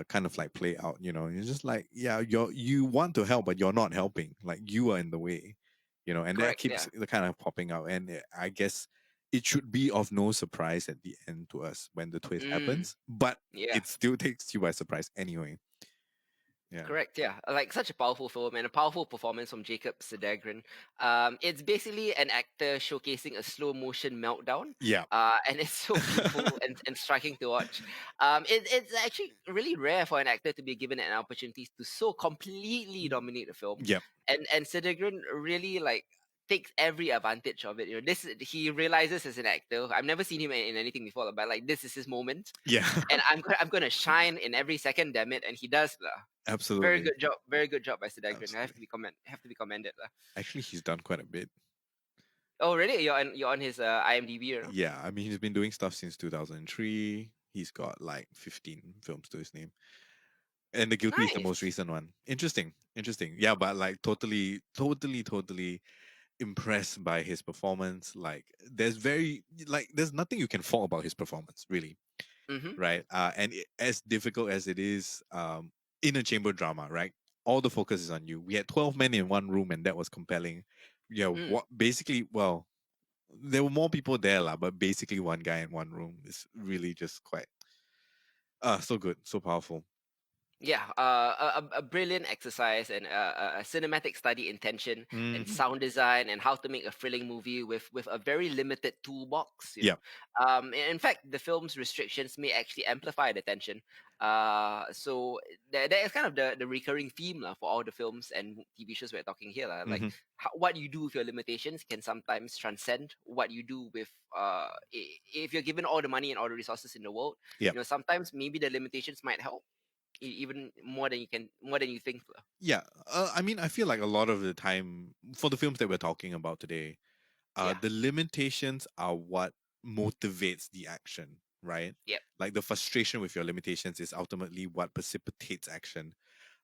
kind of like play out. It's just like, yeah, you want to help but you're not helping, like you are in the way, and that
Correct.
keeps
Yeah.
the kind of popping out. And I guess it should be of no surprise at the end to us when the twist
Mm.
happens, but
Yeah.
it still takes you by surprise anyway. Yeah,
Correct, yeah. Like such a powerful film and a powerful performance from Jacob Sedagrin. It's basically an actor showcasing a slow motion meltdown.
yeah,
And it's so beautiful and striking to watch. It's actually really rare for an actor to be given an opportunity to so completely dominate the film.
yeah,
And Sedagrin really like takes every advantage of it. He realizes as an actor. I've never seen him in anything before, but like this is his moment,
yeah.
and I'm gonna shine in every second, damn it, and he does. Very
Absolutely,
good job. Very good job by Sidagrin. I have
absolutely.
to be commended.
Actually, he's done quite a bit.
Oh, really? You're on his IMDb, you know?
Yeah, I mean he's been doing stuff since 2003. He's got like 15 films to his name. And The Guilty is the most
Nice.
recent one. Interesting. Interesting. Yeah, but like totally impressed by his performance. Like there's nothing you can fault about his performance, really.
Mm-hmm.
Right? As difficult as it is, in a chamber drama, right? All the focus is on you. We had 12 men in one room, and that was compelling. Yeah,
Mm.
what basically, well, there were more people there, lah, but basically one guy in one room is really just quite so good, so powerful.
Yeah, a brilliant exercise and a cinematic study in tension and
Hmm.
sound design and how to make a thrilling movie with a very limited toolbox.
Yeah.
In fact, the film's restrictions may actually amplify the tension. So there is kind of the recurring theme lah, for all the films and TV shows we're talking here. Lah. Like
Hmm.
what you do with your limitations can sometimes transcend what you do with if you're given all the money and all the resources in the world.
Yeah.
Sometimes maybe the limitations might help even more than you think.
Yeah. I mean, I feel like a lot of the time for the films that we're talking about today,
Yeah.
the limitations are what motivates the action, right?
Yep.
Like the frustration with your limitations is ultimately what precipitates action,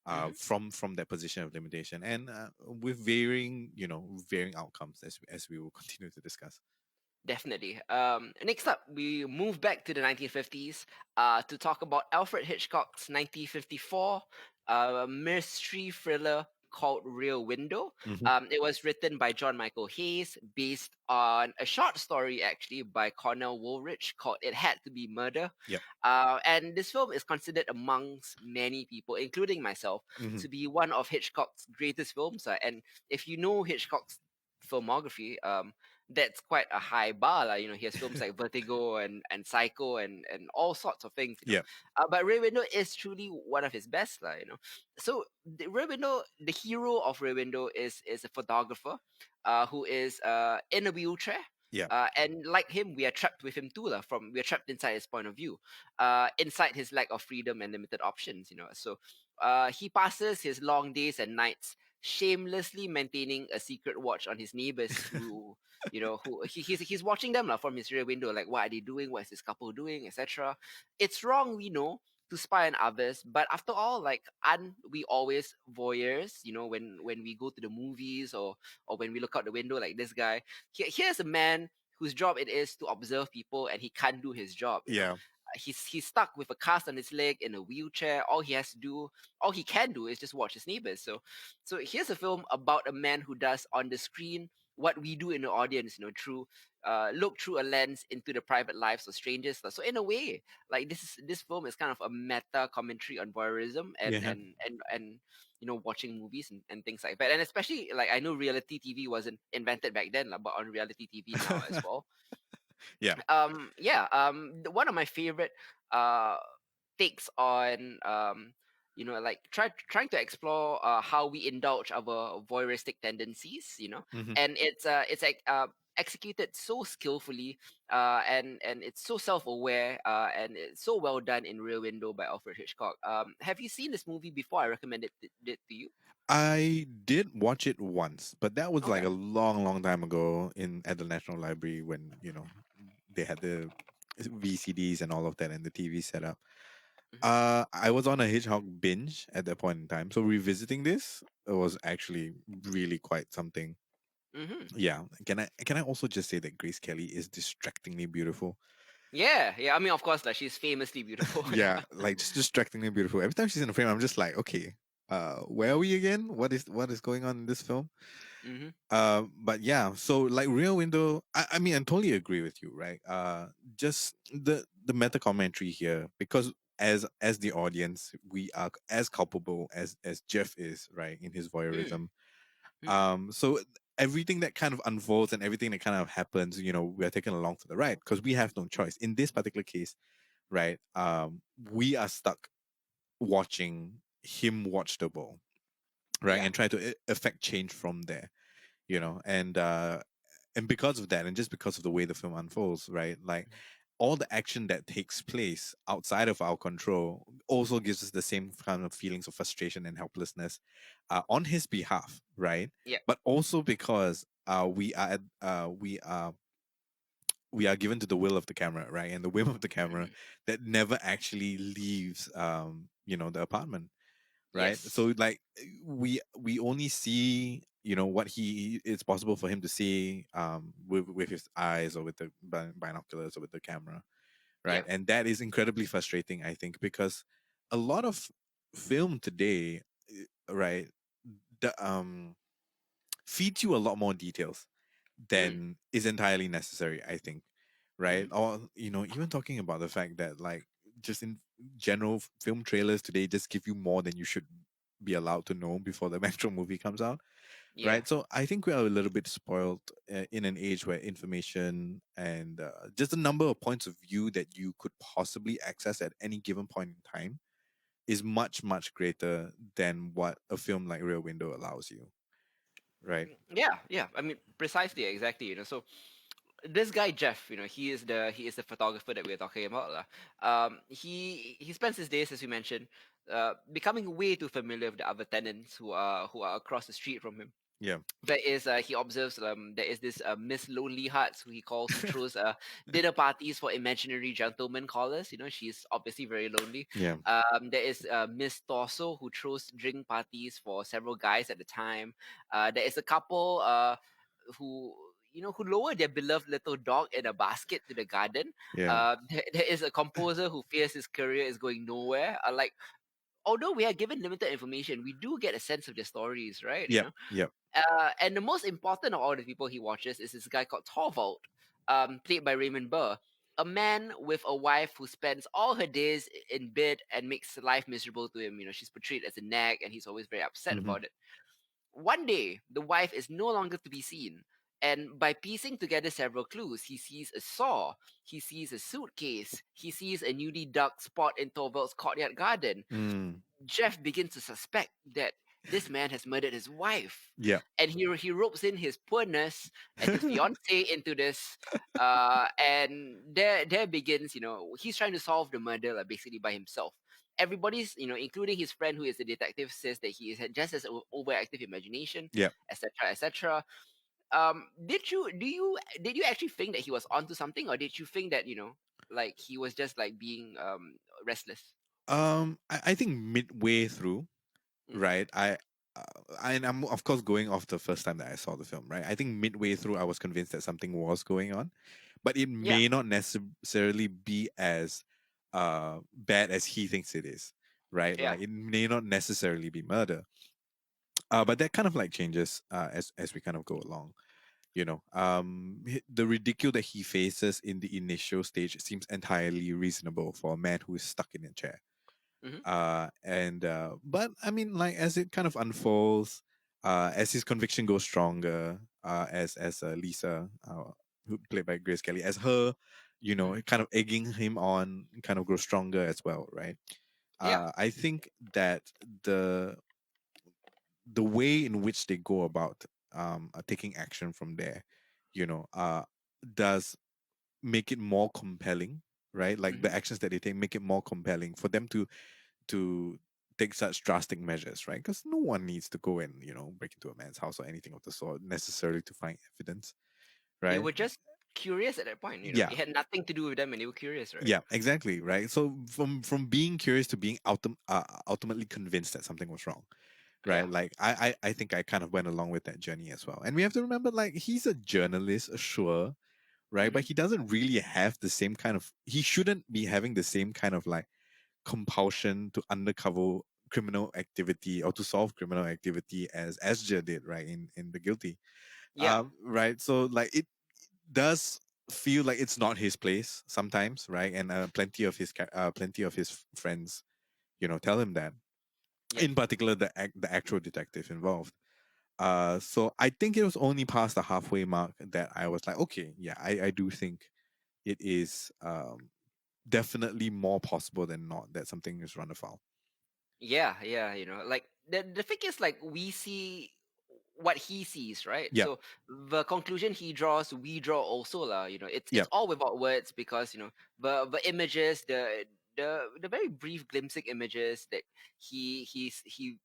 Hmm.
from that position of limitation, and with varying outcomes, as we will continue to discuss.
Definitely. Next up, we move back to the 1950s to talk about Alfred Hitchcock's 1954 mystery thriller called Rear Window.
Hmm.
It was written by John Michael Hayes, based on a short story actually by Cornell Woolrich called It Had to Be Murder.
Yep.
And this film is considered amongst many people, including myself,
Hmm.
to be one of Hitchcock's greatest films. And if you know Hitchcock's filmography, that's quite a high bar. Like, he has films like Vertigo and Psycho and all sorts of things.
Yeah.
But Rear Window is truly one of his best. So the Rear Window, the hero of Rear Window is a photographer who is in a wheelchair.
Yeah.
And like him, we are trapped with him too. We are trapped inside his point of view, inside his lack of freedom and limited options. So he passes his long days and nights shamelessly maintaining a secret watch on his neighbors who he's watching them from his rear window, like what are they doing, what is this couple doing, etc. It's wrong, we know, to spy on others, but after all, like, aren't we always voyeurs, when we go to the movies, or when we look out the window like this guy. Here's a man whose job it is to observe people, and he can't do his job.
Yeah.
He's stuck with a cast on his leg in a wheelchair. All he can do is just watch his neighbors. So here's a film about a man who does on the screen what we do in the audience, through look through a lens into the private lives of strangers. So in a way, like, this film is kind of a meta commentary on voyeurism and
Yeah.
watching movies and things like that. And especially, like, I know reality TV wasn't invented back then, but on reality TV now as well.
Yeah.
Yeah. One of my favorite uh takes on like trying to explore how we indulge our voyeuristic tendencies,
Hmm.
and it's like executed so skillfully, and it's so self-aware, and it's so well done in Rear Window by Alfred Hitchcock. Have you seen this movie before? I recommended it to you.
I did watch it once, but that was like
Okay.
a long time ago in at the National Library when they had the VCDs and all of that and the TV setup.
Hmm.
I was on a Hitchcock binge at that point in time, so revisiting this was actually really quite something.
Hmm.
Yeah, can I also just say that Grace Kelly is distractingly beautiful?
Yeah, I mean, of course, like, she's famously beautiful.
Yeah, like just distractingly beautiful. Every time she's in the frame, I'm just like, okay, where are we again? What is going on in this film?
Hmm.
But yeah, so like Rear Window, I mean, I totally agree with you, right? Just the meta commentary here, because as the audience, we are as culpable as Jeff is, right, in his
Mm,
voyeurism.
mm,
So everything that kind of unfolds and everything that kind of happens, we are taken along for the ride because we have no choice. In this particular case, right, we are stuck watching him watch the ball, right,
yeah.
and try to affect change from there, and because of that, and just because of the way the film unfolds, right, like all the action that takes place outside of our control also gives us the same kind of feelings of frustration and helplessness, on his behalf, right?
Yeah.
But also because we are given to the will of the camera, right, and the whim of the camera
Mhm.
that never actually leaves, the apartment, right.
Yes.
So like we only see what he it's possible for him to see with his eyes or with the binoculars or with the camera,
Yeah.
right, and that is incredibly frustrating, I think, because a lot of film today, right, the feeds you a lot more details
Mm.
than is entirely necessary, I think, right?
Mhm.
Or even talking about the fact that, like, just in general, film trailers today just give you more than you should be allowed to know before the actual movie comes out,
Yeah.
right? So I think we are a little bit spoiled in an age where information and just the number of points of view that you could possibly access at any given point in time is much much greater than what a film like Rear Window allows you, right?
Yeah. Yeah. I mean, precisely, exactly. So this guy Jeff, he is the photographer that we're talking about, lah. He spends his days, as we mentioned, becoming way too familiar with the other tenants who are across the street from him.
Yeah.
He observes there is this Miss Lonely Hearts, who he calls, who throws dinner parties for imaginary gentlemen callers. She's obviously very lonely.
Yeah.
There is Miss Torso, who throws drink parties for several guys at the time. There is a couple who who lower their beloved little dog in a basket to the garden.
Yeah.
There is a composer who fears his career is going nowhere. Like, although we are given limited information, we do get a sense of their stories, right?
Yep. Yep.
And the most important of all the people he watches is this guy called Torvald, played by Raymond Burr, a man with a wife who spends all her days in bed and makes life miserable to him. She's portrayed as a nag, and he's always very upset
Hmm.
about it. One day, the wife is no longer to be seen, and by piecing together several clues, he sees a saw, he sees a suitcase, he sees a newly dug spot in Torvald's courtyard garden.
Mm.
Jeff begins to suspect that this man has murdered his wife,
Yep.
and he ropes in his poor nurse and his fiance into this, and there begins. He's trying to solve the murder, like, basically by himself. Everybody's, including his friend who is a detective, says that he is just as overactive imagination,
Yep.
etc., etc. Did you actually think that he was onto something, or did you think that like he was just like being restless?
I think midway through,
Mm.
right? And I'm of course going off the first time that I saw the film, right? I think midway through, I was convinced that something was going on, but it
Yeah,
may not necessarily be as bad as he thinks it is, right?
yeah.
Like it may not necessarily be murder, but that kind of like changes as we kind of go along. The ridicule that he faces in the initial stage seems entirely reasonable for a man who is stuck in a chair.
Hmm.
And But I mean, like, as it kind of unfolds, as his conviction goes stronger, as Lisa, who played by Grace Kelly, as her,
Hmm.
kind of egging him on, kind of grows stronger as well, right?
Yeah.
I think that the the way in which they go about taking action from there, you know, uh, does make it more compelling, right? Like the
Hmm.
actions that they take make it more compelling for them to take such drastic measures, right? Because no one needs to go and break into a man's house or anything of the sort necessarily to find evidence,
They
right?
were just curious at that point.
Yeah,
It had nothing to do with them, and they were curious, right?
yeah, exactly, right. So from being curious to being ultimately convinced that something was wrong,
Yeah.
right? Like I think I kind of went along with that journey as well. And we have to remember, like, he's a journalist, sure, right? But
Hmm.
he doesn't really have the same kind of. He shouldn't be having the same kind of like compulsion to undercover criminal activity or to solve criminal activity as Asger did, right? In The Guilty,
Yeah.
right? So like it does feel like it's not his place sometimes, right? And plenty of his friends, tell him that.
Yep.
In particular, the actual detective involved. So I think it was only past the halfway mark that I was like, okay, yeah, I do think it is definitely more possible than not that something is run afoul.
Yeah. Yeah. Like the thing is, like, we see what he sees, right?
Yep,
So the conclusion he draws, we draw also, lah. It's
yep,
all without words, because the images, the very brief glimpsing images that he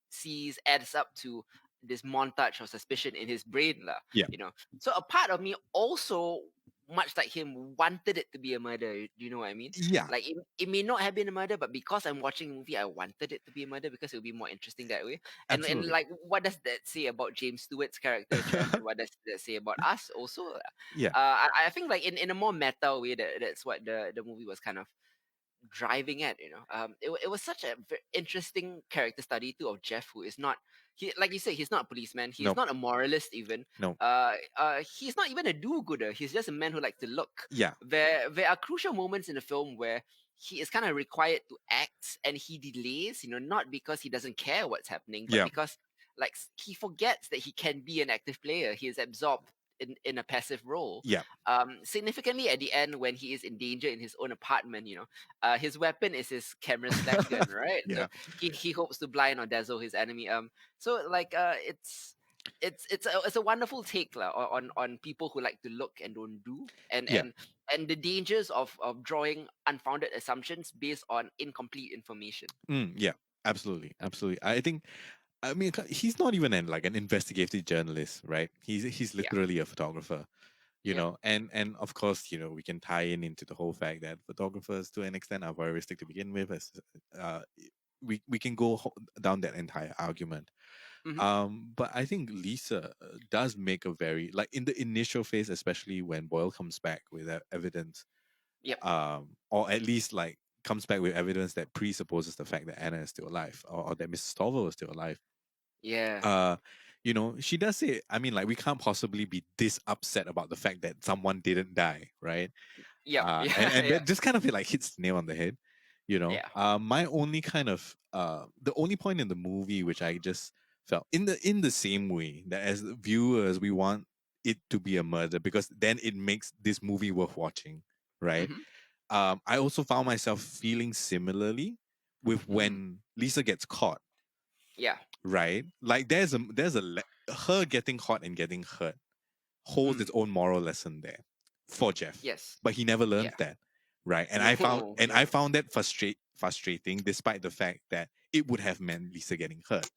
sees adds up to this montage of suspicion in his brain, lah.
Yeah.
You know, so a part of me also, much like him, wanted it to be a murder. Do you know what I mean?
Yeah.
Like it may not have been a murder, but because I'm watching a movie, I wanted it to be a murder because it would be more interesting that way. And
Absolutely.
like, what does that say about James Stewart's character, Jeff? And what does that say about us also?
Yeah.
I think like in a more meta way, that's what the movie was kind of driving at. It was such a interesting character study too of Jeff, who is not, he, like you say, he's not a policeman, he's
No.
not a moralist even.
No.
He's not even a do-gooder, he's just a man who likes to look.
Yeah.
There are crucial moments in the film where he is kind of required to act, and he delays, not because he doesn't care what's happening, but
Yeah.
because like he forgets that he can be an active player. He is absorbed in a passive role.
Yeah.
Significantly at the end, when he is in danger in his own apartment, his weapon is his camera slash gun, right? So
Yeah.
he hopes to blind or dazzle his enemy. So like it's a wonderful take lah, on people who like to look and don't do, and
Yeah.
and and the dangers of drawing unfounded assumptions based on incomplete information.
Yeah. Absolutely. Absolutely. I think. I mean, he's not even an investigative journalist, right? He's
Yeah.
literally a photographer,
Yep.
and of course, we can tie in into the whole fact that photographers, to an extent, are voyeuristic to begin with. As uh, we can go down that entire argument.
Hmm.
But I think Lisa does make a very, like, in the initial phase, especially when Boyle comes back with evidence,
Yep.
or at least like comes back with evidence that presupposes the fact that Anna is still alive, or that Mrs. Stovall is still alive.
Yeah.
uh she does say, I mean, like, we can't possibly be this upset about the fact that someone didn't die, right?
Yep.
And
Yeah.
and
Yeah.
that just kind of like hits the nail on the head.
Yeah.
My only kind of the only point in the movie which I just felt, in the same way that as viewers we want it to be a murder because then it makes this movie worth watching, right?
Hmm.
I also found myself feeling similarly with
Hmm.
when Lisa gets caught,
Yeah.
right? Like, her getting caught and getting hurt holds its
Mm.
own moral lesson there for Jeff,
Yes.
but he never learns
Yeah.
that, right? And
No.
I
No.
found that frustrating, despite the fact that it would have meant Lisa getting hurt.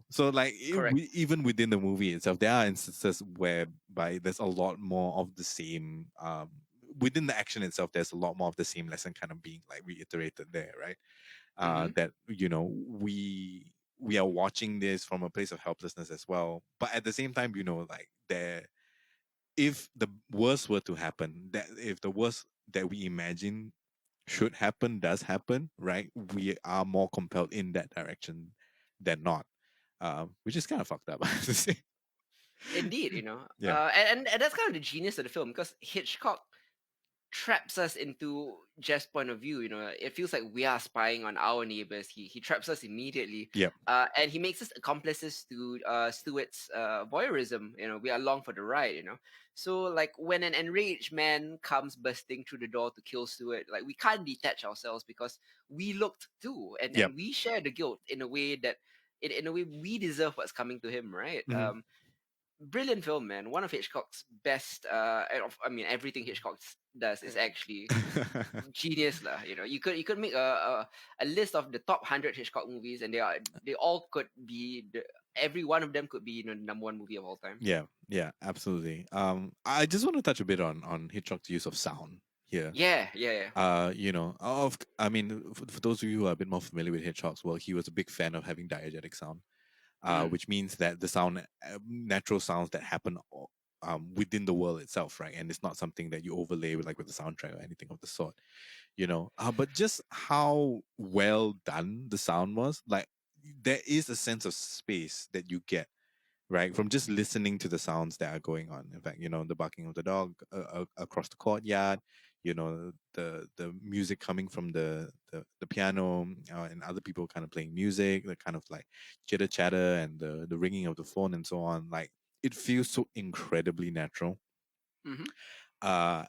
So like,
Correct.
even within the movie itself, there are instances whereby there's a lot more of the same. Within the action itself, there's a lot more of the same lesson kind of being like reiterated there, right?
Hmm.
That we are watching this from a place of helplessness as well, but at the same time, like, there, if the worst were to happen, that if the worst that we imagine should happen does happen, right, we are more compelled in that direction than not, which is kind of fucked up. I have to say.
Indeed,
Yeah.
and that's kind of the genius of the film, because Hitchcock traps us into Jeff's point of view. It feels like we are spying on our neighbors. He traps us immediately,
Yep.
and he makes us accomplices to Stewart's voyeurism. We are along for the ride. So like when an enraged man comes bursting through the door to kill Stewart, like we can't detach ourselves because we looked too, and
Yep.
we share the guilt in a way that. In a way, we deserve what's coming to him, right?
Hmm.
Brilliant film, man. One of Hitchcock's best. I mean, everything Hitchcock does is actually genius, lah. You could make a list of the top 100 Hitchcock movies, and they all could be every one of them could be the number one movie of all time.
Yeah. Yeah. Absolutely. I just want to touch a bit on Hitchcock's use of sound here.
Yeah, yeah, yeah.
I mean, for those of you who are a bit more familiar with Hitchcock's work, he was a big fan of having diegetic sound,
Mm,
which means that the sound, natural sounds that happen within the world itself, right? And it's not something that you overlay with the soundtrack or anything of the sort, But just how well done the sound was, like, there is a sense of space that you get, right, from just listening to the sounds that are going on. In fact, the barking of the dog across the courtyard, the music coming from the piano, and other people kind of playing music, the kind of like chitter chatter and the ringing of the phone and so on. Like, it feels so incredibly natural,
mm-hmm.
uh,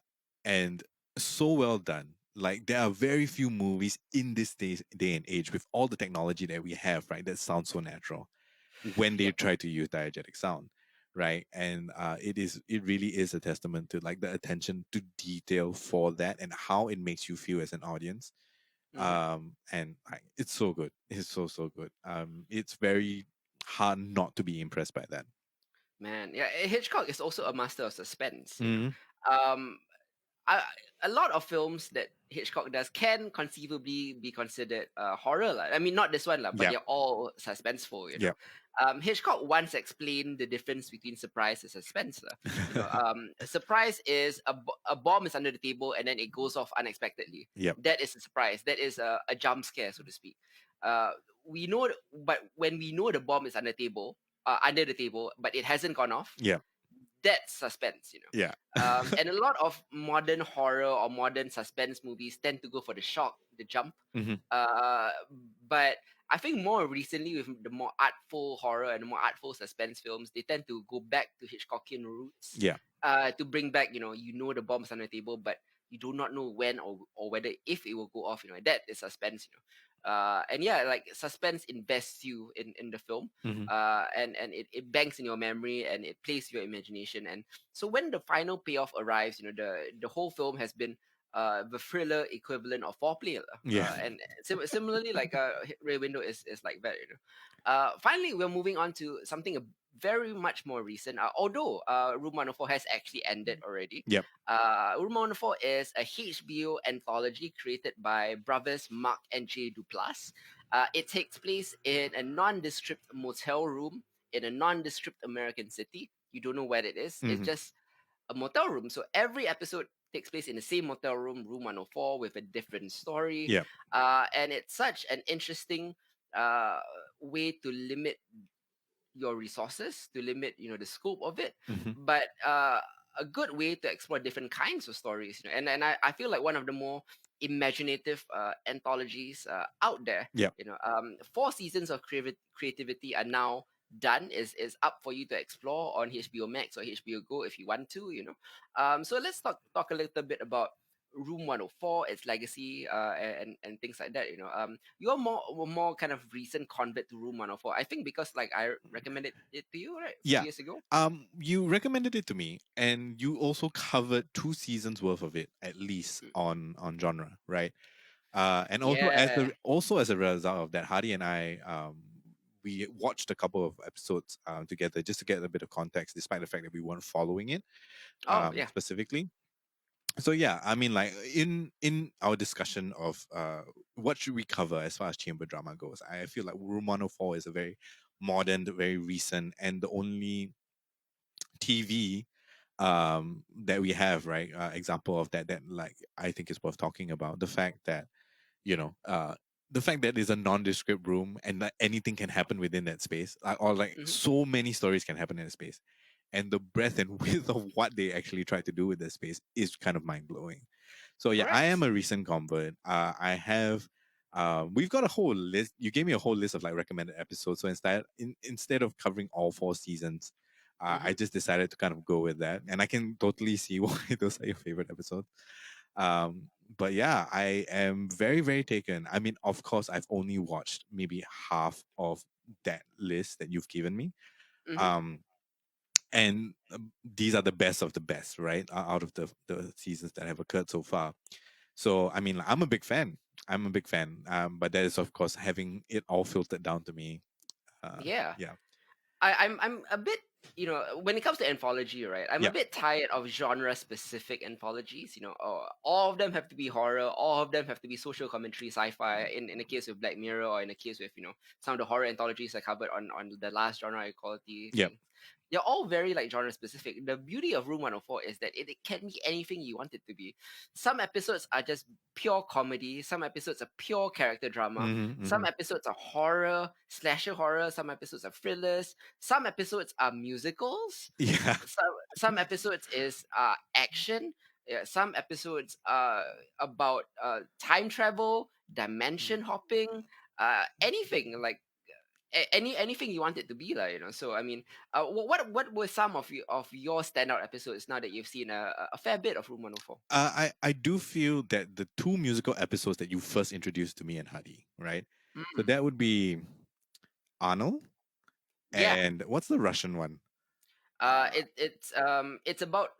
and so well done. Like, there are very few movies in this day and age with all the technology that we have, right, that sounds so natural when they
Yep.
try to use diegetic sound, right? And it really is a testament to, like, the attention to detail for that and how it makes you feel as an audience.
Mm-hmm.
And it's so good. It's so good. It's very hard not to be impressed by that.
Man, yeah, Hitchcock is also a master of suspense.
Hmm.
Um, I, a lot of films that Hitchcock does can conceivably be considered horror. Lah. I mean, not this one, lah, but
Yeah.
they're all suspenseful.
Yeah.
Hitchcock once explained the difference between surprise and suspense. Lah. A surprise is a bomb is under the table and then it goes off unexpectedly.
Yeah.
That is a surprise. That is a jump scare, so to speak. Uh, we know, but when we know the bomb is under the table, but it hasn't gone off,
Yeah.
that's suspense.
Yeah.
And a lot of modern horror or modern suspense movies tend to go for the shock, the jump.
Hmm.
Uh, but I think more recently, with the more artful horror and the more artful suspense films, they tend to go back to Hitchcockian roots,
Yeah.
to bring back, the bombs on the table, but you do not know when or whether if it will go off. That is suspense. And yeah, like suspense invests you in the film,
Hmm.
and it banks in your memory and it plays your imagination. And so when the final payoff arrives, the whole film has been the thriller equivalent of foreplay, lah.
Yeah.
And similarly, like Rear Window is like that. Finally, we're moving on to something very much more recent. Although Room 104 has actually ended already.
Yep.
Room 104 is a HBO anthology created by brothers Mark and Jay Duplass. It takes place in a nondescript motel room in a nondescript American city. You don't know where it is. It's
Hmm.
just a motel room. So every episode takes place in the same motel room, room 104, with a different story.
Yeah.
And it's such an interesting uh, way to limit your resources, to limit the scope of it,
Hmm.
but a good way to explore different kinds of stories. And I feel like one of the more imaginative anthologies out there.
Yeah.
4 seasons of creativity are now done, is up for you to explore on HBO Max or HBO Go if you want to. So let's talk a little bit about Room 104, its legacy, and things like that. You're more kind of recent convert to Room 104. I think because like I recommended it to you, right, a few
Yeah.
years ago.
You recommended it to me, and you also covered 2 seasons worth of it at least
Mm.
on genre, right? And
Yeah.
also as a result of that, Hardy and I we watched a couple of episodes together just to get a bit of context, despite the fact that we weren't following it
Oh yeah.
specifically. So yeah, I mean, like in our discussion of what should we cover as far as chamber drama goes, I feel like Room 104 is a very modern, very recent, and the only TV that we have, right? Example of that like I think is worth talking about. You know, uh the fact that it's a nondescript room and that anything can happen within that space, or like
Hmm.
so many stories can happen in a space, and the breadth and width of what they actually try to do with the space is kind of mind blowing. So yeah, I am
Correct.
a recent convert. I have. We've got a whole list. You gave me a whole list of like recommended episodes. So instead of covering all 4 seasons, I
Hmm.
just decided to kind of go with that, and I can totally see why those are your favorite episodes. But yeah, I am very, very taken. I mean, of course, I've only watched maybe half of that list that you've given me.
Hmm.
Um, and these are the best of the best, right? Out of the seasons that have occurred so far. So, I mean, I'm a big fan. I'm a big fan. But that is, of course, having it all filtered down to me.
Yeah.
Yeah.
I'm a bit, when it comes to anthology, right? I'm a
Yeah.
bit tired of genre specific anthologies. All of them have to be horror, all of them have to be social commentary, sci-fi. In the case with Black Mirror, or in the case with some of the horror anthologies I covered on the last genre equality
Yeah.
thing. They're all very like genre specific. The beauty of Room 104 is that it can be anything you want it to be. Some episodes are just pure comedy, some episodes are pure character drama,
Hmm.
some
Hmm.
episodes are horror, slasher horror, some episodes are thrillers, some episodes are musicals,
Yeah.
some episodes is action, yeah, some episodes are about time travel, dimension hopping, anything like anything you want it to be like. So I mean, what were some of your standout episodes now that you've seen a fair bit of Room 104?
I do feel that the two musical episodes that you first introduced to me and Hadi, right? So
Mm.
that would be Arnold,
Yeah.
and what's the Russian one?
It's about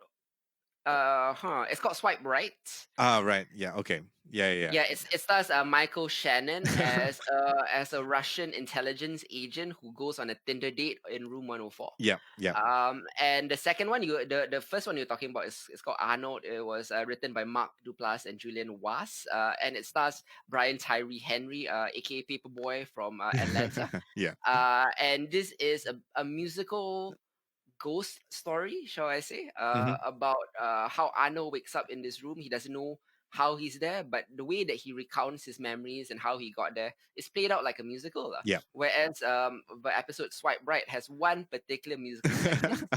It's called Swipe Right.
Ah, right. Yeah. Okay. Yeah. Yeah.
Yeah, it stars Michael Shannon as a Russian intelligence agent who goes on a Tinder date in room 104.
Yeah. Yeah.
And the second one, the first one you're talking about is called Arnold. It was written by Mark Duplass and Julian Was, and it stars Brian Tyree Henry, aka Paperboy from Atlanta.
Yeah. Yeah.
And this is a musical ghost story, shall I say,
Hmm.
about how Arno wakes up in this room. He doesn't know how he's there, but the way that he recounts his memories and how he got there is played out like a musical.
Yeah.
Whereas the episode Swipe Right has one particular musical segment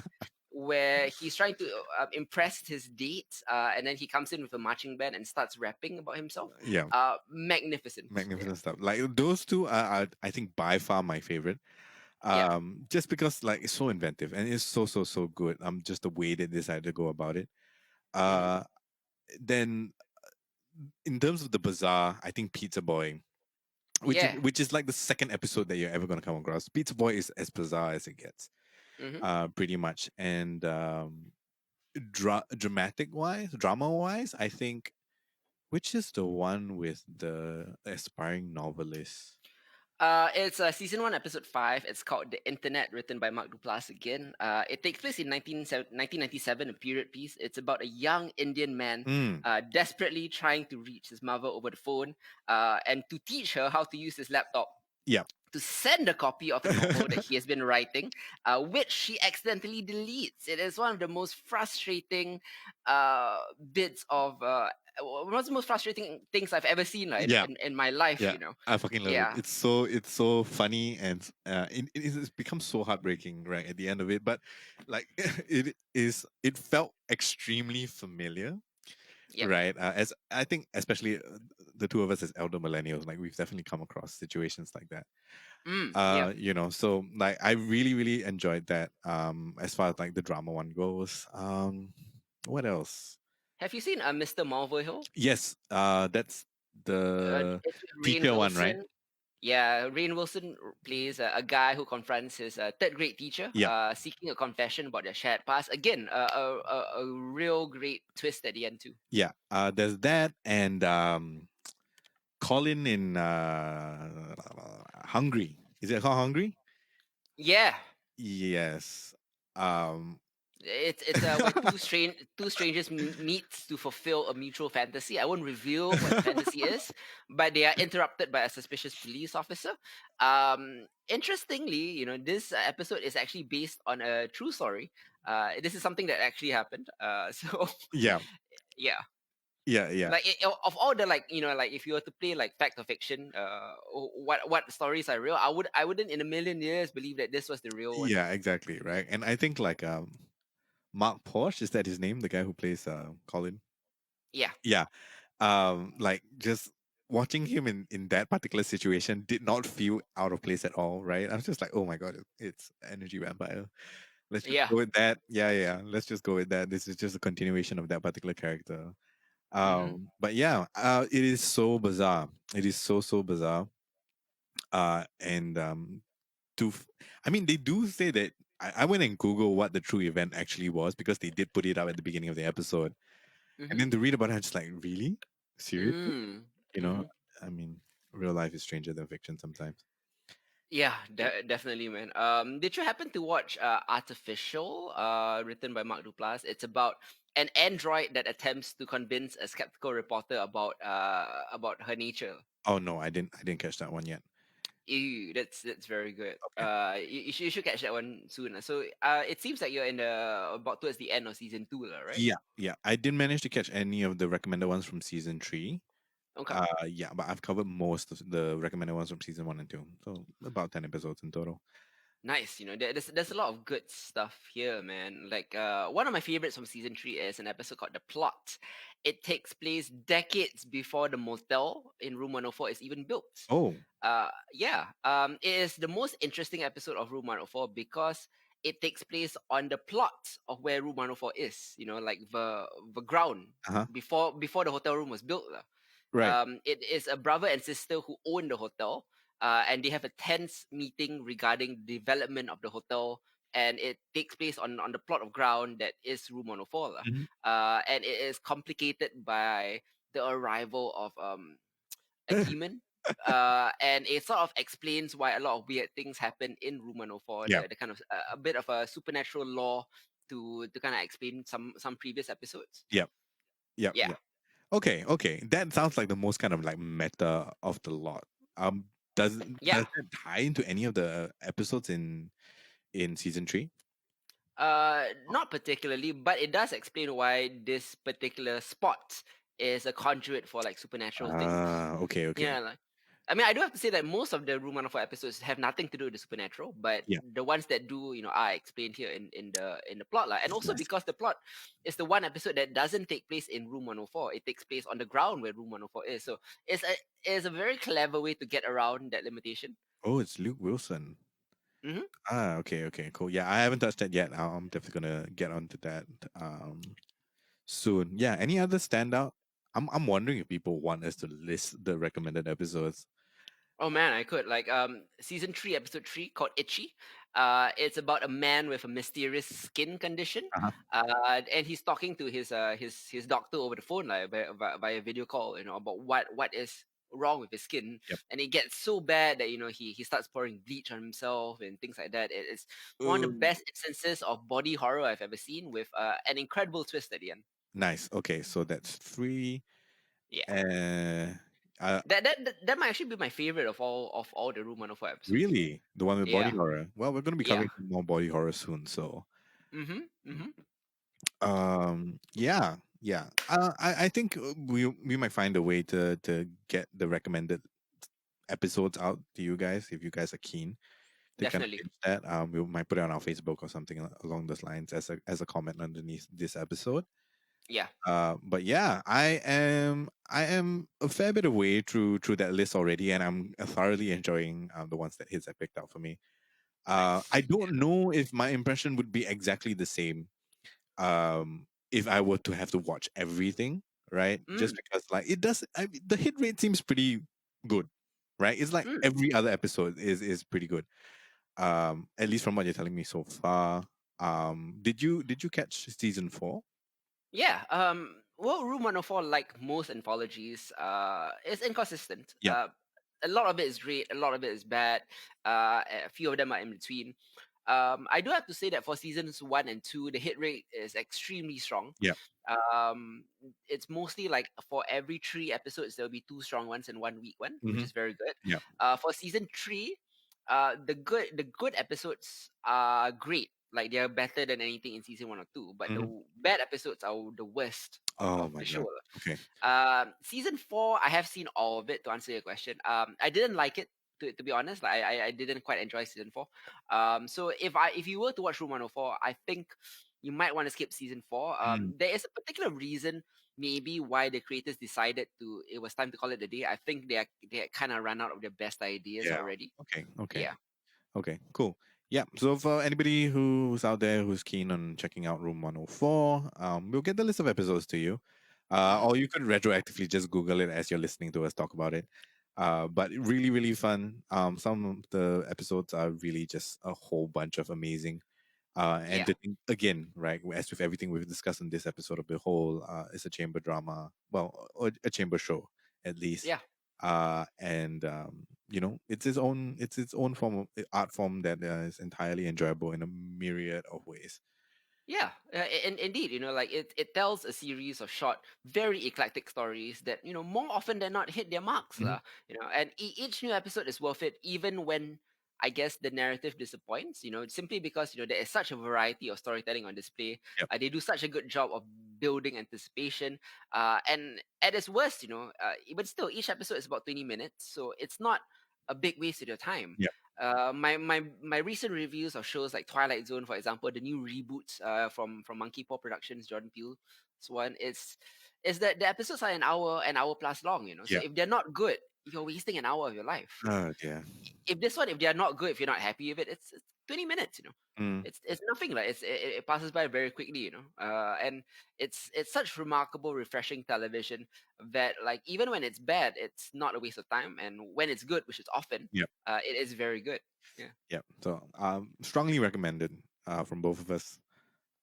where he's trying to impress his date, and then he comes in with a marching band and starts rapping about himself.
Yeah.
Magnificent. Yeah.
Magnificent stuff. Like those two are, I think, by far my favorite.
Yeah.
Just because like it's so inventive and it's so good. Just the way they decided to go about it.
Hmm.
Uh, then in terms of the bizarre, I think Pizza Boy,
Yeah.
which is like the second episode that you're ever gonna come across. Pizza Boy is as bizarre as it gets,
Hmm.
pretty much. And drama wise, I think, which is the one with the aspiring novelist?
It's season one, episode five. It's called The Internet, written by Mark Duplass again. It takes place in 1997, a period piece. It's about a young Indian man
Mm,
desperately trying to reach his mother over the phone and to teach her how to use his laptop
yeah.
to send a copy of a novel that he has been writing, which she accidentally deletes. It is one of the most frustrating bits of. One of the most frustrating things I've ever seen
Yeah.
in my life,
Yeah, I fucking love it.
Yeah.
It's so funny and it's become so heartbreaking right at the end of it. But like it felt extremely familiar,
Yep.
right? As I think, especially the two of us as elder millennials, like we've definitely come across situations like that.
Yeah.
So like I really enjoyed that. As far as like the drama one goes. What else?
Have you seen Mr. Mulvihill?
Yes, that's the
It's with Rainn
teacher one, right?
Wilson. Yeah, Rainn Wilson plays a guy who confronts his third grade teacher,
Yeah.
seeking a confession about their shared past. Again, a real great twist at the end too.
Yeah, there's that, and Colin in Hungry. Is it called Hungry?
Yeah,
Yes. Um,
it's where two strangers meet to fulfill a mutual fantasy. I won't reveal what the fantasy is, but they are interrupted by a suspicious police officer. Interestingly, this episode is actually based on a true story. This is something that actually happened. So
yeah,
yeah,
yeah.
like of all the like if you were to play like fact or fiction, what stories are real, I wouldn't in a million years believe that this was the real one.
Yeah, exactly, right. And I think like Mark Porsche, is that his name? The guy who plays Colin.
Yeah.
Yeah. Like just watching him in that particular situation did not feel out of place at all, right? I was just like, oh my god, it's Energy Vampire. Let's just
Yeah.
go with that. Yeah. Let's just go with that. This is just a continuation of that particular character.
Mm-hmm.
But yeah, it is so bizarre. It is so bizarre. And to, f- I mean, they do say that. I went and Google what the true event actually was because they did put it up at the beginning of the episode, and
Mm-hmm.
then to read about it, I'm just like, really, seriously?
Mm.
You know,
Mm-hmm.
I mean, real life is stranger than fiction sometimes.
Yeah, definitely, man. Did you happen to watch Artificial, written by Mark Duplass? It's about an android that attempts to convince a skeptical reporter about her nature.
Oh no, I didn't catch that one yet.
Ew, that's very good.
Okay.
You should catch that one soon. So, it seems like you're in the about towards the end of season two, lah, right?
Yeah. I didn't manage to catch any of the recommended ones from season three.
Okay.
Yeah, but I've covered most of the recommended ones from season one and two, so about 10 episodes in total.
Nice. There's a lot of good stuff here, man. Like one of my favorites from season three is an episode called The Plot. It takes place decades before the motel in room 104 is even built.
Oh,
Yeah. It is the most interesting episode of room 104 because it takes place on the plot of where room 104 is. Like the ground
uh-huh.
before the hotel room was built. Lah.
Right.
It is a brother and sister who own the hotel, and they have a tense meeting regarding the development of the hotel and it takes place on the plot of ground that is Room 104 lah.
Mhm.
And it is complicated by the arrival of a demon. And it sort of explains why a lot of weird things happen in Room 104.
Yeah.
The kind of a bit of a supernatural law to kind of explain some previous episodes.
Yep. Yep.
Yeah,
Yep. Okay. Okay. That sounds like the most kind of like meta of the lot. Um, does
yeah.
that tie into any of the episodes in season three?
Not particularly, but it does explain why this particular spot is a conduit for like supernatural things.
Ah. Okay. Okay.
Yeah, like I mean, I do have to say that most of the Room 104 episodes have nothing to do with the supernatural, but
Yeah.
the ones that do, are explained here in the plot, and also
Nice.
because the plot is the one episode that doesn't take place in Room 104. It takes place on the ground where Room 104 is. So it's a very clever way to get around that limitation.
Oh, it's Luke Wilson.
Hmm.
Ah. Okay. Okay. Cool. Yeah, I haven't touched that yet. I'm definitely gonna get onto that soon. Yeah. Any other standout? I'm wondering if people want us to list the recommended episodes.
Oh man, I could like season 3, episode 3, called Itchy. It's about a man with a mysterious skin condition,
Uh-huh.
and he's talking to his doctor over the phone, like via video call, about what is wrong with his skin,
Yep.
and it gets so bad that he starts pouring bleach on himself and things like that. It's one of the
Ooh.
best instances of body horror I've ever seen, with an incredible twist at the end.
Nice. Okay, so that's three.
Yeah,
Uh,
that might actually be my favorite of all the Room 104 episodes.
really, the one with body
Yeah,
horror. Well, we're going to be
yeah.
covering some more body horror soon. So,
Mm-hmm. Mm-hmm.
yeah, yeah. I think we might find a way to get the recommended episodes out to you guys if you guys are keen to kind of
Definitely.
pitch that. We might put it on our Facebook or something along those lines as a comment underneath this episode.
Yeah.
But yeah, I am a fair bit away through that list already, and I'm thoroughly enjoying the ones that hits I picked out for me. I
Nice.
don't know if my impression would be exactly the same if I were to have to watch everything, right? Just
Mm,
because like it does, the hit rate seems pretty good, right? It's like
mm.
every other episode is pretty good. At least from what you're telling me so far. Did you catch season four?
Yeah. Well, Room 104, like most anthologies, is inconsistent.
Yeah.
A lot of it is great. A lot of it is bad. A few of them are in between. I do have to say that for seasons 1 and 2, the hit rate is extremely strong.
Yeah.
It's mostly like for every 3 episodes, there'll be two strong ones and one weak one, which
Hmm.
is very good.
Yeah.
For season 3, the good episodes are great. Like they're better than anything in season 1 or 2, but the
Hmm.
bad episodes are the worst
Oh
of
my
the show.
god. Okay.
Season 4, I have seen all of it. To answer your question, I didn't like it. To be honest, like I didn't quite enjoy season 4. So if you were to watch Room 104, I think you might want to skip season 4.
Mm.
There is a particular reason, maybe, why the creators decided it was time to call it a day. I think they kind of ran out of their best ideas
Yeah.
already.
Okay. Okay.
Yeah,
Okay. Cool. Yeah. So for anybody who's out there who's keen on checking out Room 104, we'll get the list of episodes to you.
hmm,
Or you could retroactively just Google it as you're listening to us talk about it. But really, really fun. Some of the episodes are really just a whole bunch of amazing. And
yeah,
the thing, again, right, as with everything we've discussed in this episode of the whole, it's a chamber drama, well, or a chamber show at least.
yeah.
And it's its own form of art form that is entirely enjoyable in a myriad of ways.
Yeah, indeed, like it tells a series of short, very eclectic stories that more often than not hit their marks,
Mhm.
lah. And each new episode is worth it, even when I guess the narrative disappoints. Simply because there is such a variety of storytelling on display.
Yep.
They do such a good job of building anticipation. And at its worst, even still, each episode is about 20 minutes, so it's not a big waste of your time.
Yep.
My recent reviews of shows like Twilight Zone, for example, the new reboots from Monkey Paw Productions, Jordan Peele's one, is that the episodes are an hour plus long. So
Yeah.
if they're not good, you're wasting an hour of your life.
Oh dear.
If they are not good, if you're not happy with it, it's 20 minutes.
Mm.
It's nothing. Like it passes by very quickly. And it's such remarkable, refreshing television that, like, even when it's bad, it's not a waste of time, and when it's good, which is often,
Yep.
it is very good. Yeah.
Yep. So strongly recommended. from both of us.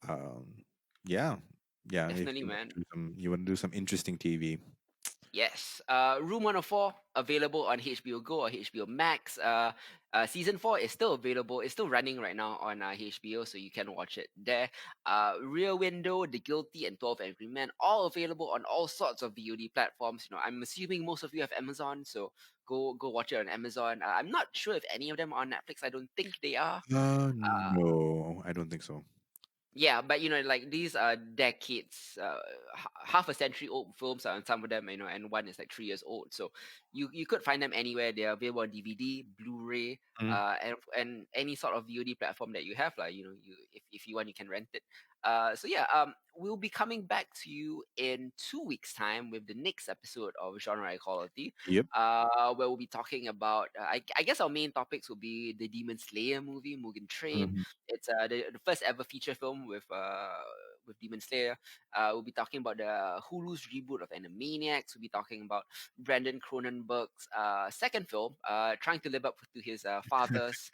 Um, yeah, yeah. If
Definitely,
you want
man.
to do some interesting TV.
Yes. Room 104 available on HBO Go or HBO Max. Season 4 is still available. It's still running right now on HBO, so you can watch it there. Rear Window, The Guilty, and 12 Angry Men, all available on all sorts of VOD platforms. I'm assuming most of you have Amazon, so go watch it on Amazon. I'm not sure if any of them are on Netflix. I don't think they are. Uh,
No, I don't think so.
yeah, but like these are decades, half a century old films and some of them, and one is like 3 years old. So you could find them anywhere. They are available on DVD, Blu-ray,
Mm,
and any sort of VOD platform that you have. Like you if you want, you can rent it. So yeah, we'll be coming back to you in 2 weeks' time with the next episode of Genre Equality.
yep.
Where we'll be talking about. I guess our main topics will be the Demon Slayer movie, Mugen Train.
Mhm.
It's the first ever feature film with Demon Slayer. We'll be talking about the Hulu's reboot of Animaniacs. We'll be talking about Brandon Cronenberg's second film, trying to live up to his father's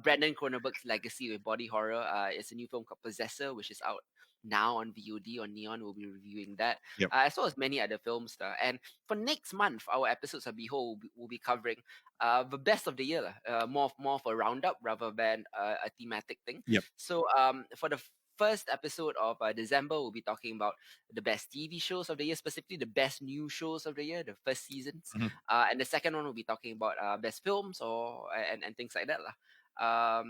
Brandon Cronenberg's legacy with body horror. It's a new film called Possessor, which is out now on VOD on Neon. We'll be reviewing that,
Yep.
as well as many other films. And for next month, our episodes of Behold will be covering the best of the year, lah. More of a roundup rather than a thematic thing.
Yep.
So for the first episode of December, we'll be talking about the best TV shows of the year, specifically the best new shows of the year, the first seasons.
Mhm.
And the second one will be talking about best films and things like that, lah.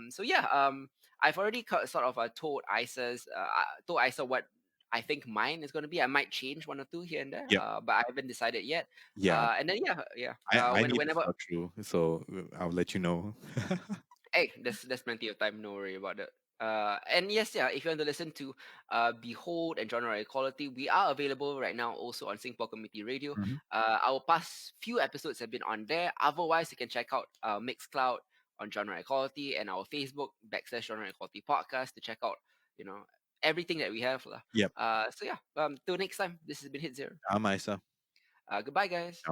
So yeah, I've already sort of told Isa what I think mine is going to be. I might change one or two here and there,
Yep.
but I haven't decided yet.
Yeah.
And then yeah.
I need to
Whenever
start through, so I'll let you know.
Hey, there's plenty of time. No worry about that. And yes, yeah. If you want to listen to Behold and Genre Equality, we are available right now also on Singapore Community Radio.
Mhm.
Our past few episodes have been on there. Otherwise, you can check out Mixcloud on Genre Equality and our Facebook /Genre Equality podcast to check out you know everything that we have lah.
Yep.
So yeah. Till next time. This has been Hit Zero.
I'm Isa.
Goodbye, guys.